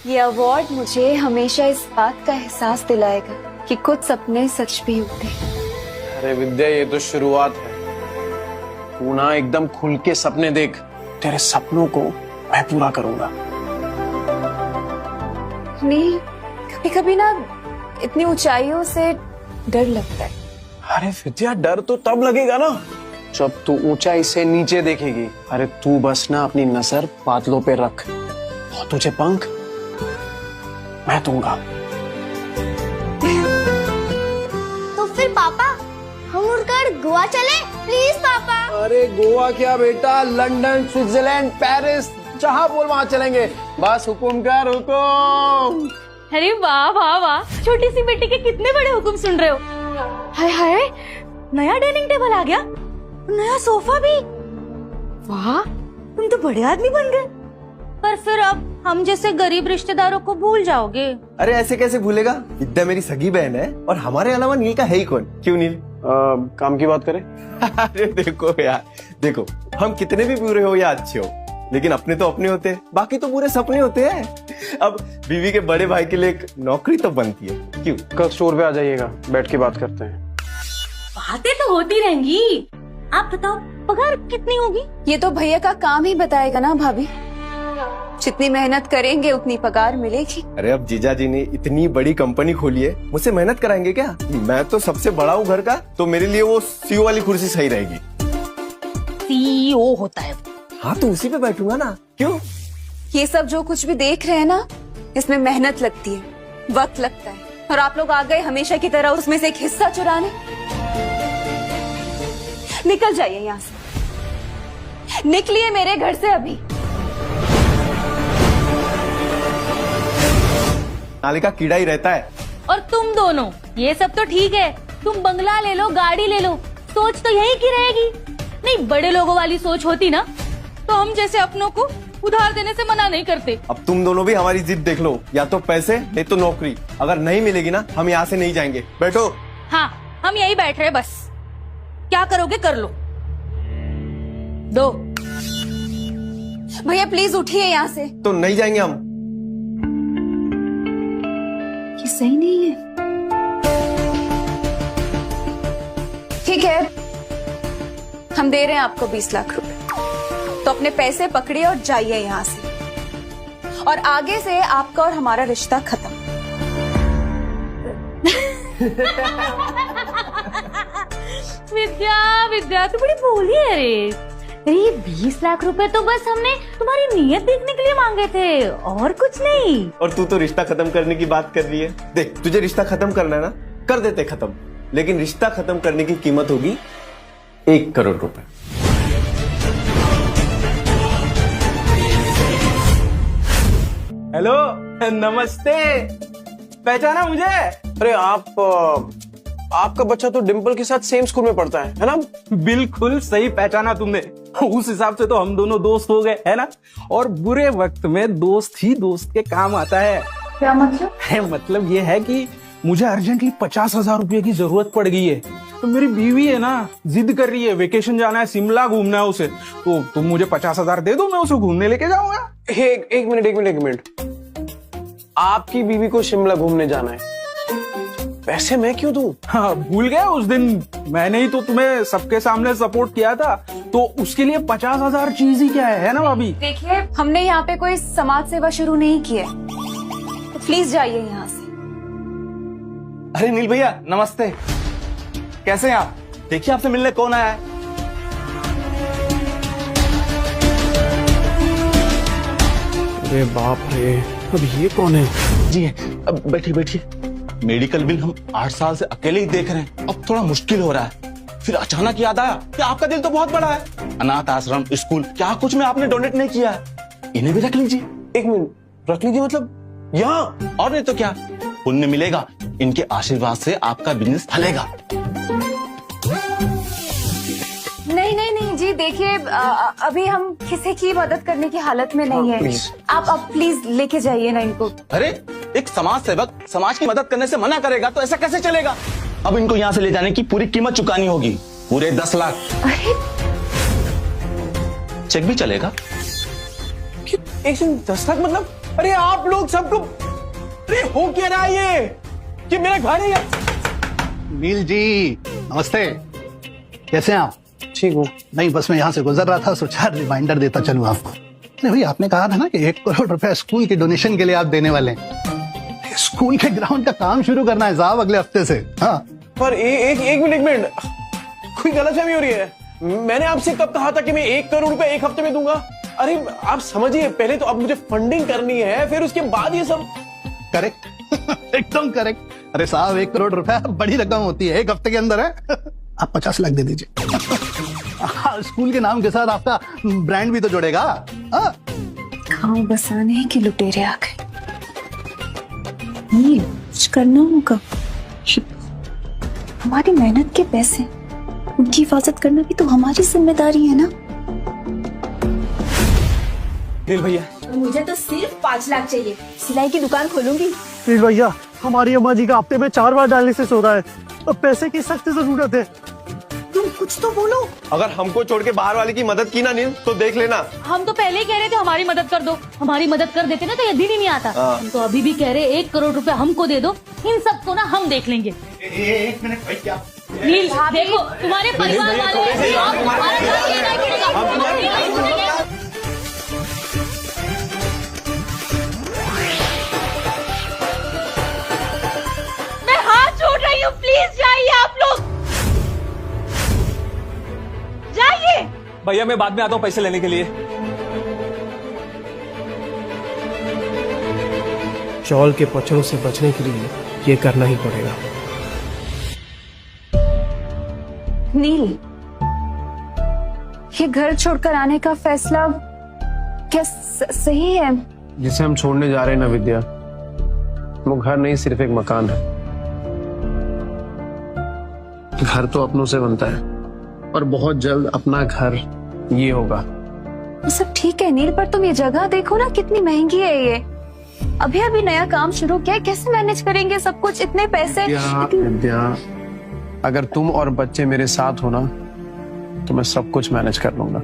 ये अवार्ड मुझे हमेशा इस बात का एहसास दिलाएगा कि कुछ सपने सच भी होते हैं। अरे विद्या, ये तो शुरुआत है। तू ना एकदम खुल के सपने देख, तेरे सपनों को मैं पूरा करूंगा। नील, कभी कभी ना इतनी ऊंचाइयों से डर लगता है। अरे विद्या, डर तो तब लगेगा ना जब तू ऊंचाई से नीचे देखेगी। अरे तू बस ना अपनी नजर बादलों पे रख, और तुझे पंख मैं दूंगा। तो फिर पापा, हम उड़कर गोवा चले? प्लीज पापा। अरे गोवा क्या बेटा, लंदन, स्विट्जरलैंड, पेरिस, जहाँ बोल वहाँ चलेंगे। बस हुकुम कर, हुकुम। अरे वाह वाह वाह, छोटी सी बेटी के कितने बड़े हुक्म सुन रहे हो। हाय हाय, नया डाइनिंग टेबल आ गया, नया सोफा भी। वाह, तुम तो बड़े आदमी बन गए। पर फिर अब हम जैसे गरीब रिश्तेदारों को भूल जाओगे। अरे ऐसे कैसे भूलेगा? विद्या मेरी सगी बहन है और हमारे अलावा नील का है ही कौन? क्यों नील? काम की बात करें? अरे देखो यार, देखो हम कितने भी बुरे हो या अच्छे हो, लेकिन अपने तो अपने होते हैं, बाकी तो पूरे सपने होते हैं। अब बीवी के बड़े भाई के लिए एक नौकरी तो बनती है। क्यों? कल स्टोर पे आ जाइएगा, बैठ के बात करते हैं। बातें तो होती रहेंगी। आप बताओ, पगार कितनी होगी? ये तो भैया का काम ही बताएगा ना भाभी। जितनी मेहनत करेंगे उतनी पगार मिलेगी। अरे अब जीजा जी ने इतनी बड़ी कंपनी खोली है, मुझसे मेहनत कराएंगे क्या? मैं तो सबसे बड़ा हूँ घर का, तो मेरे लिए वो सीईओ वाली कुर्सी सही रहेगी। सीईओ होता है। हाँ तो उसी पे बैठूंगा ना, क्यों? ये सब जो कुछ भी देख रहे हैं ना, इसमें मेहनत लगती है, वक्त लगता है, और आप लोग आ गए हमेशा की तरह उसमें से एक हिस्सा चुराने। निकल जाइए यहाँ से, निकलिए मेरे घर से अभी। नाले का कीड़ा ही रहता है। और तुम दोनों, ये सब तो ठीक है, तुम बंगला ले लो, गाड़ी ले लो, सोच तो यही की रहेगी। नहीं, बड़े लोगों वाली सोच होती ना तो हम जैसे अपनों को उधार देने से मना नहीं करते। अब तुम दोनों भी हमारी जिद देख लो, या तो पैसे नहीं तो नौकरी। अगर नहीं मिलेगी ना, हम यहाँ से नहीं जाएंगे। बैठो। हाँ, हम यही बैठ रहे, बस क्या करोगे कर लो। दो। भैया प्लीज उठिए यहाँ से। तो नहीं जाएंगे हम। ये सही नहीं है। ठीक है, हम दे रहे हैं आपको 20 लाख रुपए, तो अपने पैसे पकड़िए और जाइए यहाँ से, और आगे से आपका और हमारा रिश्ता खत्म। विद्या, विद्या तू बड़ी भोली है रे। ये 20 लाख रुपए तो बस हमने तुम्हारी नीयत देखने के लिए मांगे थे, और कुछ नहीं। और तू तो रिश्ता खत्म करने की बात कर रही है। देख, तुझे रिश्ता खत्म करना है ना, कर देते खत्म, लेकिन रिश्ता खत्म करने की कीमत होगी 1 करोड़ रुपए। हेलो, नमस्ते। पहचाना मुझे? अरे आपका बच्चा तो डिम्पल के साथ सेम स्कूल में पढ़ता है ना? बिल्कुल सही पहचाना तुमने। उस हिसाब से तो हम दोनों दोस्त हो गए, है ना? और बुरे वक्त में दोस्त ही दोस्त के काम आता है। क्या मतलब? मतलब ये है कि मुझे अर्जेंटली 50,000 रुपए की जरूरत पड़ गई है, तो मेरी बीवी है ना, जिद कर रही है, वेकेशन जाना है, शिमला घूमना है उसे, तो तुम मुझे 50,000 दे दो, मैं उसे घूमने लेके जाऊंगा। एक मिनट। आपकी बीवी को शिमला घूमने जाना है, पैसे मैं क्यों दूं? हाँ, भूल गए उस दिन मैंने ही तो तुम्हें सबके सामने सपोर्ट किया था, तो उसके लिए 50,000 चीज ही क्या है ना भाभी? देखिए, हमने यहाँ पे कोई समाज सेवा शुरू नहीं की है, तो प्लीज जाइए यहाँ से। अरे नील भैया, नमस्ते। कैसे हैं आप? देखिए आपसे मिलने कौन आया है। अरे बाप रे, अब ये कौन है? जी अब बैठिए। मेडिकल बिल हम 8 साल से अकेले ही देख रहे हैं, अब थोड़ा मुश्किल हो रहा है। फिर अचानक याद आया कि आपका दिल तो बहुत बड़ा है, अनाथ आश्रम, स्कूल, क्या कुछ में आपने डोनेट नहीं किया है, इन्हें भी रख लीजिए। 1 मिनट, रख लीजिए मतलब यहाँ? और नहीं तो क्या, पुण्य मिलेगा, इनके आशीर्वाद से आपका बिजनेस फलेगा। नहीं जी, देखिए अभी हम किसी की मदद करने की हालत में नहीं है। आप प्लीज लेके जाइए ना इनको। अरे एक समाज सेवक समाज की मदद करने से मना करेगा तो ऐसा कैसे चलेगा? अब इनको यहाँ से ले जाने की पूरी कीमत चुकानी होगी, पूरे 10 लाख। अरे चेक भी चलेगा? 10 लाख मतलब? अरे आप लोग सबको, अरे हो क्या रहा है ये मेरा घर है। नील जी नमस्ते, कैसे हैं आप? ठीक हूँ। नहीं बस मैं यहाँ से गुजर रहा था, सोचा रिमाइंडर देता चलूं आपको। अरे भाई आपने कहा था ना कि 1 करोड़ रुपए स्कूल के डोनेशन के लिए आप देने वाले हैं। स्कूल के ग्राउंड का काम शुरू करना है साहब अगले हफ्ते से। हाँ पर एक मिनट, कोई गलतफहमी हो रही है। मैंने आपसे कब कहा था कि मैं 1 करोड़ रुपए 1 हफ्ते में दूंगा? अरे आप समझिए, पहले तो अब मुझे फंडिंग करनी है, फिर उसके बाद ये सब। करेक्ट एकदम करेक्ट। अरे साहब 1 करोड़ रुपए बड़ी रकम होती है, 1 हफ्ते के अंदर है। आप 50 लाख दे दीजिए। स्कूल के नाम के साथ आपका ब्रांड भी तो जुड़ेगा। गाँव बसाने के लुटेरे आ गए। ये कुछ करना होगा, हमारी मेहनत के पैसे, उनकी हिफाजत करना भी तो हमारी जिम्मेदारी है ना। नील भैया, मुझे तो सिर्फ 5 लाख चाहिए, सिलाई की दुकान खोलूंगी। नील भैया, हमारी अम्मा जी का हफ्ते में 4 बार डायलिसिस हो रहा है, अब पैसे की सख्त जरूरत है। तुम कुछ तो बोलो। अगर हमको छोड़ के बाहर वाले की मदद की ना नील, तो देख लेना। हम तो पहले ही कह रहे थे हमारी मदद कर दो, हमारी मदद कर देते ना तो ये दिन ही नहीं आता। हम तो अभी भी कह रहे 1 करोड़ रुपए हमको दे दो, इन सबको ना हम देख लेंगे। 1 मिनट भाई, क्या नील देखो, तुम्हारे परिवार वाले भैया मैं बाद में आता हूँ पैसे लेने के लिए। चौल के पचड़ों से बचने के लिए ये करना ही पड़ेगा। नील, ये घर छोड़कर आने का फैसला क्या सही है? जिसे हम छोड़ने जा रहे हैं ना विद्या, वो घर नहीं सिर्फ एक मकान है। घर तो अपनों से बनता है और बहुत जल्द अपना घर ये होगा। सब ठीक है नील, पर तुम ये जगह देखो ना, कितनी महंगी है ये। अभी अभी नया काम शुरू किया, कैसे मैनेज करेंगे सब कुछ, इतने पैसे? विद्या, अगर तुम और बच्चे मेरे साथ हो ना तो मैं सब कुछ मैनेज कर लूंगा।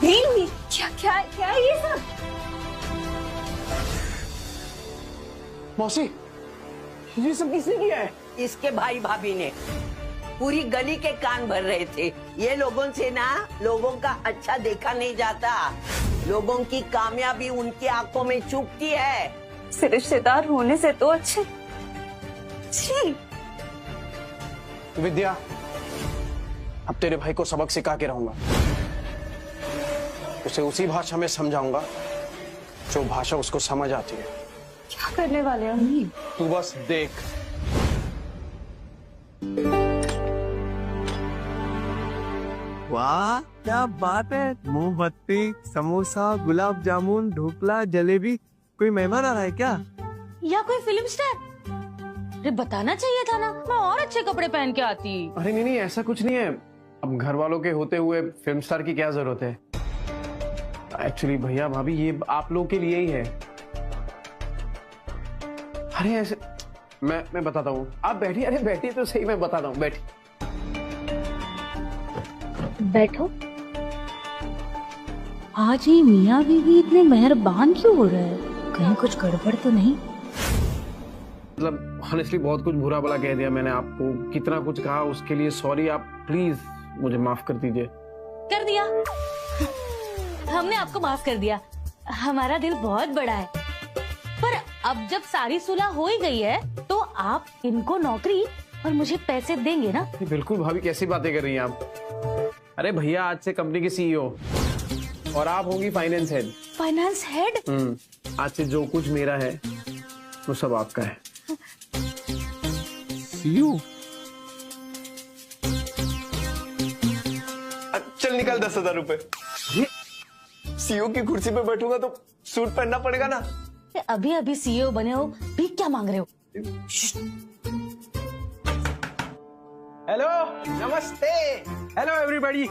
नील, क्या क्या क्या है ये सब? मौसी, ये सब किसने किया है? इसके भाई भाभी ने। पूरी गली के कान भर रहे थे। ये लोगों से ना लोगों का अच्छा देखा नहीं जाता। लोगों की कामयाबी उनकी आंखों में चुभती है। सिर्फ रिश्तेदार होने से तो अच्छे। छी। विद्या, अब तेरे भाई को सबक सिखा के रहूंगा। उसे उसी भाषा में समझाऊंगा जो भाषा उसको समझ आती है। क्या करने वाले हो नील? तू बस देख। वाह क्या बात है, मोमबत्ती, समोसा, गुलाब जामुन, ढोकला, जलेबी। कोई मेहमान आ रहा है क्या? या कोई फिल्म स्टार? अरे बताना चाहिए था ना, मैं और अच्छे कपड़े पहन के आती। अरे नहीं, ऐसा कुछ नहीं है। अब घर वालों के होते हुए फिल्म स्टार की क्या जरूरत है? एक्चुअली भैया भाभी, ये आप लोगों के लिए ही है। अरे ऐसे मैं बताता हूँ, आप बैठिए। अरे बैठिए तो सही, मैं बताता हूँ, बैठिए। बैठो। आज ये मियाँ बीवी इतने मेहरबान क्यों हो रहे हैं? कहीं कुछ गड़बड़ तो नहीं? मतलब ऑनेस्टली बहुत कुछ बुरा भला कह दिया मैंने आपको, कितना कुछ कहा, उसके लिए सॉरी। आप प्लीज मुझे माफ कर दीजिए। कर दिया। हमने आपको माफ कर दिया। हमारा दिल बहुत बड़ा है। पर अब जब सारी सुलह हो ही गई है तो आप इनको नौकरी और मुझे पैसे देंगे ना? बिल्कुल भाभी, कैसी बातें कर रही हैं आप? अरे भैया आज से कंपनी की सीईओ और आप होंगी फाइनेंस हेड। Finance head? आज से जो कुछ मेरा है वो सब आपका है। सीईओ? चल निकल 10,000 रुपए। सीईओ की कुर्सी पे बैठूंगा तो सूट पहनना पड़ेगा ना। अभी अभी सीईओ बने हो, भीख क्या मांग रहे हो? हेलो, नमस्ते, हेलो एवरीबॉडी।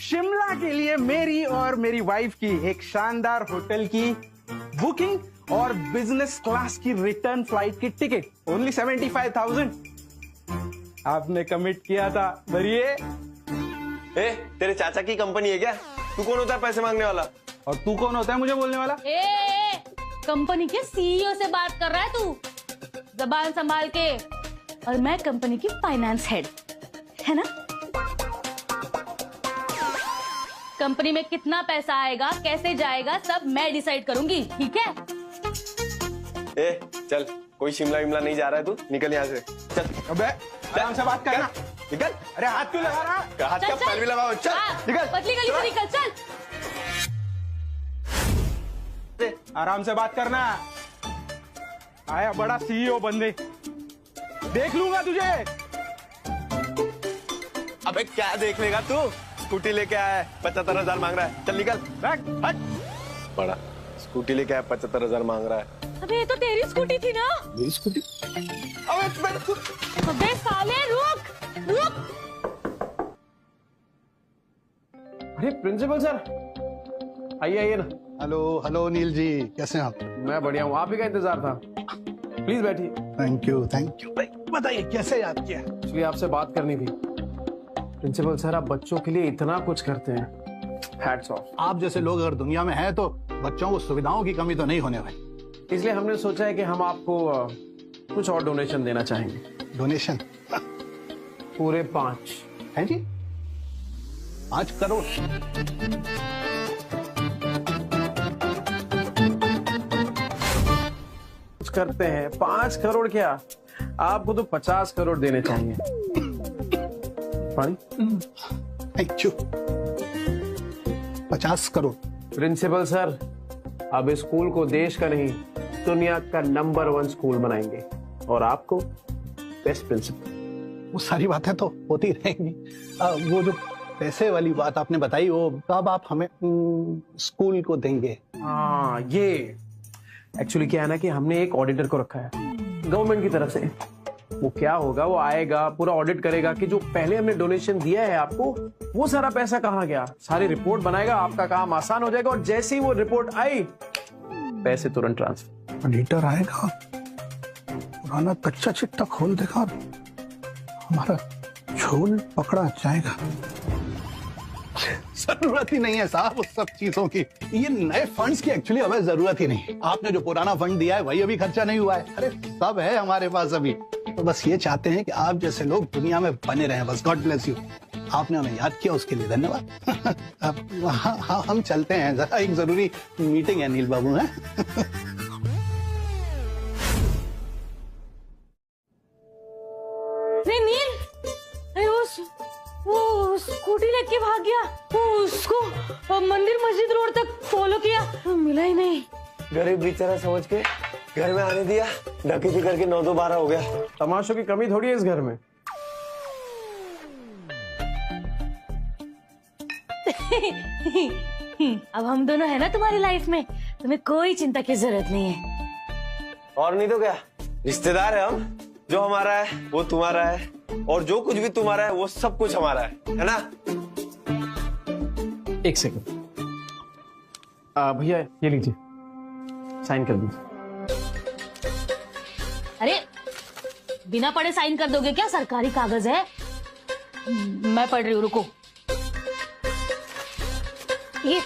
शिमला के लिए मेरी और मेरी वाइफ की एक शानदार होटल की बुकिंग और बिजनेस क्लास की रिटर्न फ्लाइट की टिकट, ओनली 75,000 आपने कमिट किया था। भरिए। ए, तेरे चाचा की कंपनी है क्या? तू कौन होता है पैसे मांगने वाला? और तू कौन होता है मुझे बोलने वाला? कंपनी के सीईओ से बात कर रहा है तू, जबान संभाल के। और मैं कंपनी की फाइनेंस हेड, है ना? कंपनी में कितना पैसा आएगा, कैसे जाएगा, सब मैं डिसाइड करूंगी, ठीक है? ए, चल, कोई शिमला विमला नहीं जा रहा है, तू निकल यहाँ से। चल। अबे आराम से बात करना। निकल। अरे हाथ क्यों लगा रहा? हाथ का पैर भी लगाओ। चल निकल। पतली गली से निकल, चल। आराम से बात करना। आया बड़ा सीईओ बंदे, देख लूंगा तुझे। अबे क्या देख लेगा तू? स्कूटी लेके आया है, 75,000 मांग रहा है। चल निकल। हट। बड़ा स्कूटी लेके आया, 75,000 मांग रहा है। अबे ये तो तेरी स्कूटी थी ना? मेरी स्कूटी? अबे साले रुक। अरे प्रिंसिपल सर, आइए ना। हेलो नील जी, कैसे हैं आप? मैं बढ़िया हूँ, आप ही का इंतजार था। प्लीज बैठिए। Thank you. बताइए कैसे याद किया? एक्चुअली आपसे बात करनी थी। प्रिंसिपल सर, आप बच्चों के लिए इतना कुछ करते हैं, हैट्स ऑफ। आप जैसे लोग अगर दुनिया में हैं तो बच्चों को सुविधाओं की कमी तो नहीं होने वाली। इसलिए हमने सोचा है कि हम आपको कुछ और डोनेशन देना चाहेंगे। डोनेशन? पूरे 5 हैं जी? 5 करोड़। कुछ करते हैं। 5 करोड़ क्या, आपको तो 50 करोड़ देने चाहिए। Thank you. 50 crore. Principal sir, अब इस स्कूल को देश का नहीं दुनिया का नंबर 1 स्कूल बनाएंगे और आपको बेस्ट प्रिंसिपल। वो सारी बातें तो होती रहेंगी। वो जो पैसे वाली बात आपने बताई, वो कब आप हमें स्कूल को देंगे? हाँ, ये एक्चुअली क्या है ना कि हमने एक ऑडिटर को रखा है गवर्नमेंट की तरफ से। वो क्या होगा, वो आएगा, पूरा ऑडिट करेगा कि जो पहले हमने डोनेशन दिया है आपको, वो सारा पैसा कहाँ गया, सारी रिपोर्ट बनाएगा, आपका काम आसान हो जाएगा। और जैसे ही वो रिपोर्ट आई, पैसे तुरंत ट्रांसफर। ऑडिटर आएगा, पुराना कच्चा चिट्ठा खोल देगा और हमारा झोल पकड़ा जाएगा। जरूरत ही नहीं है साहब उस सब चीजों की। ये नए फंड्स की एक्चुअली हमें जरूरत ही नहीं। आपने जो पुराना फंड दिया है वही अभी खर्चा नहीं हुआ है। अरे सब है हमारे पास अभी। तो बस ये चाहते हैं कि आप जैसे लोग दुनिया में बने रहें। बस गॉड ब्लेस यू। आपने हमें याद किया, उसके लिए धन्यवाद। अब हाँ, हम चलते हैं, जरा एक जरूरी मीटिंग है नील बाबू है। नील, अरे वो स्कूटी लेके भाग गया। वो उसको मंदिर मस्जिद रोड तक फॉलो किया, मिला ही नहीं। गरीब बेचारा समझ के घर में आने दिया, डकैती करके 9-2-12 हो गया। तमाशों की कमी थोड़ी है इस घर में। अब हम दोनों है ना तुम्हारी लाइफ में, तुम्हें कोई चिंता की जरूरत नहीं है। और नहीं तो क्या, रिश्तेदार है हम। जो हमारा है वो तुम्हारा है, और जो कुछ भी तुम्हारा है वो सब कुछ हमारा है ना? एक सेकंड भैया, ये लीजिए, साइन कर दीजिए। अरे बिना पढ़े साइन कर दोगे क्या? सरकारी कागज है। मैं पढ़ रही हूँ, रुको। ये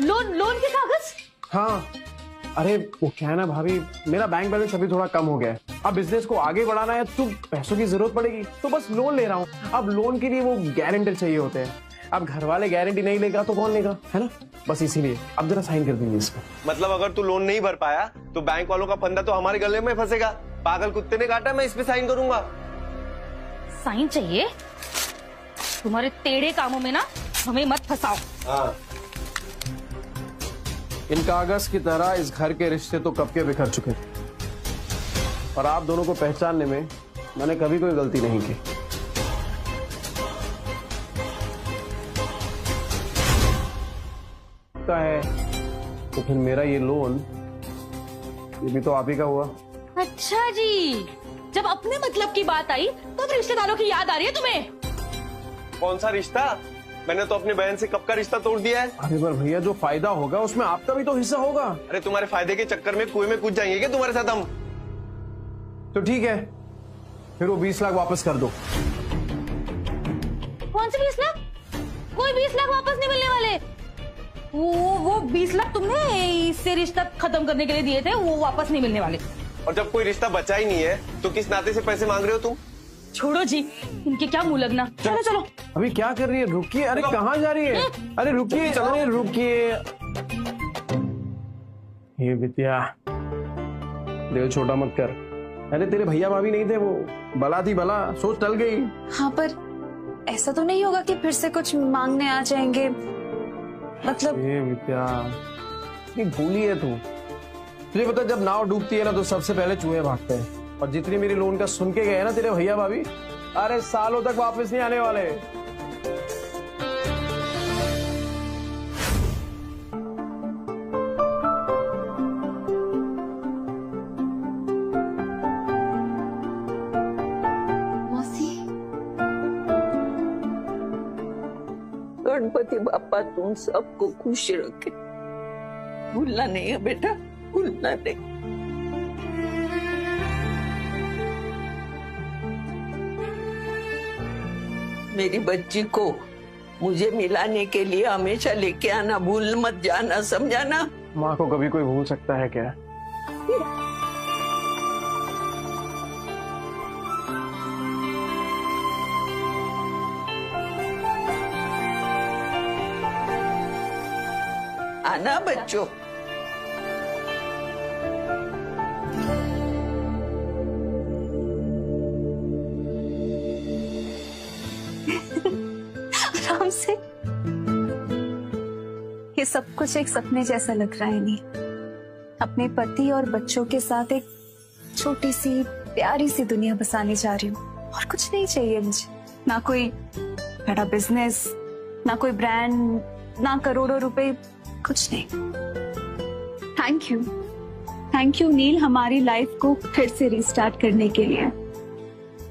लोन के कागज? हाँ, अरे वो क्या है ना भाभी, मेरा बैंक बैलेंस अभी थोड़ा कम हो गया है। अब बिजनेस को आगे बढ़ाना है तो पैसों की जरूरत पड़ेगी, तो बस लोन ले रहा हूँ। अब लोन के लिए वो गारंटर चाहिए होते हैं। अब घर वाले गारंटी नहीं लेगा तो कौन लेगा, है ना? बस इसीलिए अब जरा साइन कर दीजिए इसमें। मतलब अगर तू लोन नहीं भर पाया तो बैंक वालों का फंदा तो हमारे गले में फंसेगा। पागल कुत्ते ने काटा, मैं इस पे साइन करूंगा। साइन चाहिए? तुम्हारे टेढ़े कामों में ना हमें मत फंसाओ। हाँ। इन कागज की तरह इस घर के रिश्ते तो कब के बिखर चुके थे, और आप दोनों को पहचानने में मैंने कभी कोई गलती नहीं की। है तो फिर मेरा ये लोन, ये भी तो आप ही का हुआ। अच्छा जी, जब अपने मतलब की बात आई तो रिश्तेदारों की याद आ रही है तुम्हें? कौन सा रिश्ता? मैंने तो अपनी बहन से कब का रिश्ता तोड़ दिया है। अरे पर भैया, जो फायदा होगा उसमें आपका भी तो हिस्सा होगा। अरे तुम्हारे फायदे के चक्कर में कुएं में कूद जाएंगे क्या तुम्हारे साथ हम? तो ठीक है, फिर वो 20 लाख वापस कर दो। कौन से 20 लाख? कोई 20 लाख वापस नहीं मिलने वाले। वो 20 लाख तुमने इससे रिश्ता खत्म करने के लिए दिए थे, वो वापस नहीं मिलने वाले। और जब कोई रिश्ता बचा ही नहीं है तो किस नाते से पैसे मांग रहे हो तुम? छोड़ो जी, इनके क्या मुंह लगना। चलो चलो। अभी क्या कर रही है? रुकिए। अरे कहाँ जा रही है? अरे रुकिए, अरे रुकिए। ये विद्या, दिल छोटा मत कर। अरे तेरे भैया भाभी नहीं थे, वो बला थी बला, सोच टल गई। हाँ, पर ऐसा तो नहीं होगा कि फिर से कुछ मांगने आ जाएंगे? मतलब ये विद्या, ये भूली है तू। तुझे पता, जब नाव डूबती है ना तो सबसे पहले चूहे भागते हैं। और जितनी मेरी लोन का सुन के गए ना तेरे भैया भाभी, अरे सालों तक वापस नहीं आने वाले। गणपति बापा तुम सबको खुश रखे। भूलना नहीं है बेटा, भूलना नहीं। मेरी बच्ची को मुझे मिलाने के लिए हमेशा लेके आना, भूल मत जाना, समझा ना? माँ को कभी कोई भूल सकता है क्या? था ना बच्चों। आराम से। ये सब कुछ एक सपने जैसा लग रहा है नील। अपने पति और बच्चों के साथ एक छोटी सी प्यारी सी दुनिया बसाने जा रही हूँ, और कुछ नहीं चाहिए मुझे। ना कोई बड़ा बिजनेस, ना कोई ब्रांड, ना करोड़ों रुपए, कुछ नहीं। थैंक यू नील, हमारी लाइफ को फिर से रिस्टार्ट करने के लिए।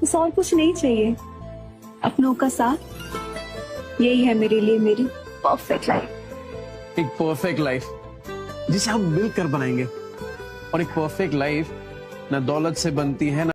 बस और कुछ नहीं चाहिए। अपनों का साथ, यही है मेरे लिए मेरी परफेक्ट लाइफ। एक परफेक्ट लाइफ जिसे हम मिलकर बनाएंगे। और एक परफेक्ट लाइफ ना दौलत से बनती है, ना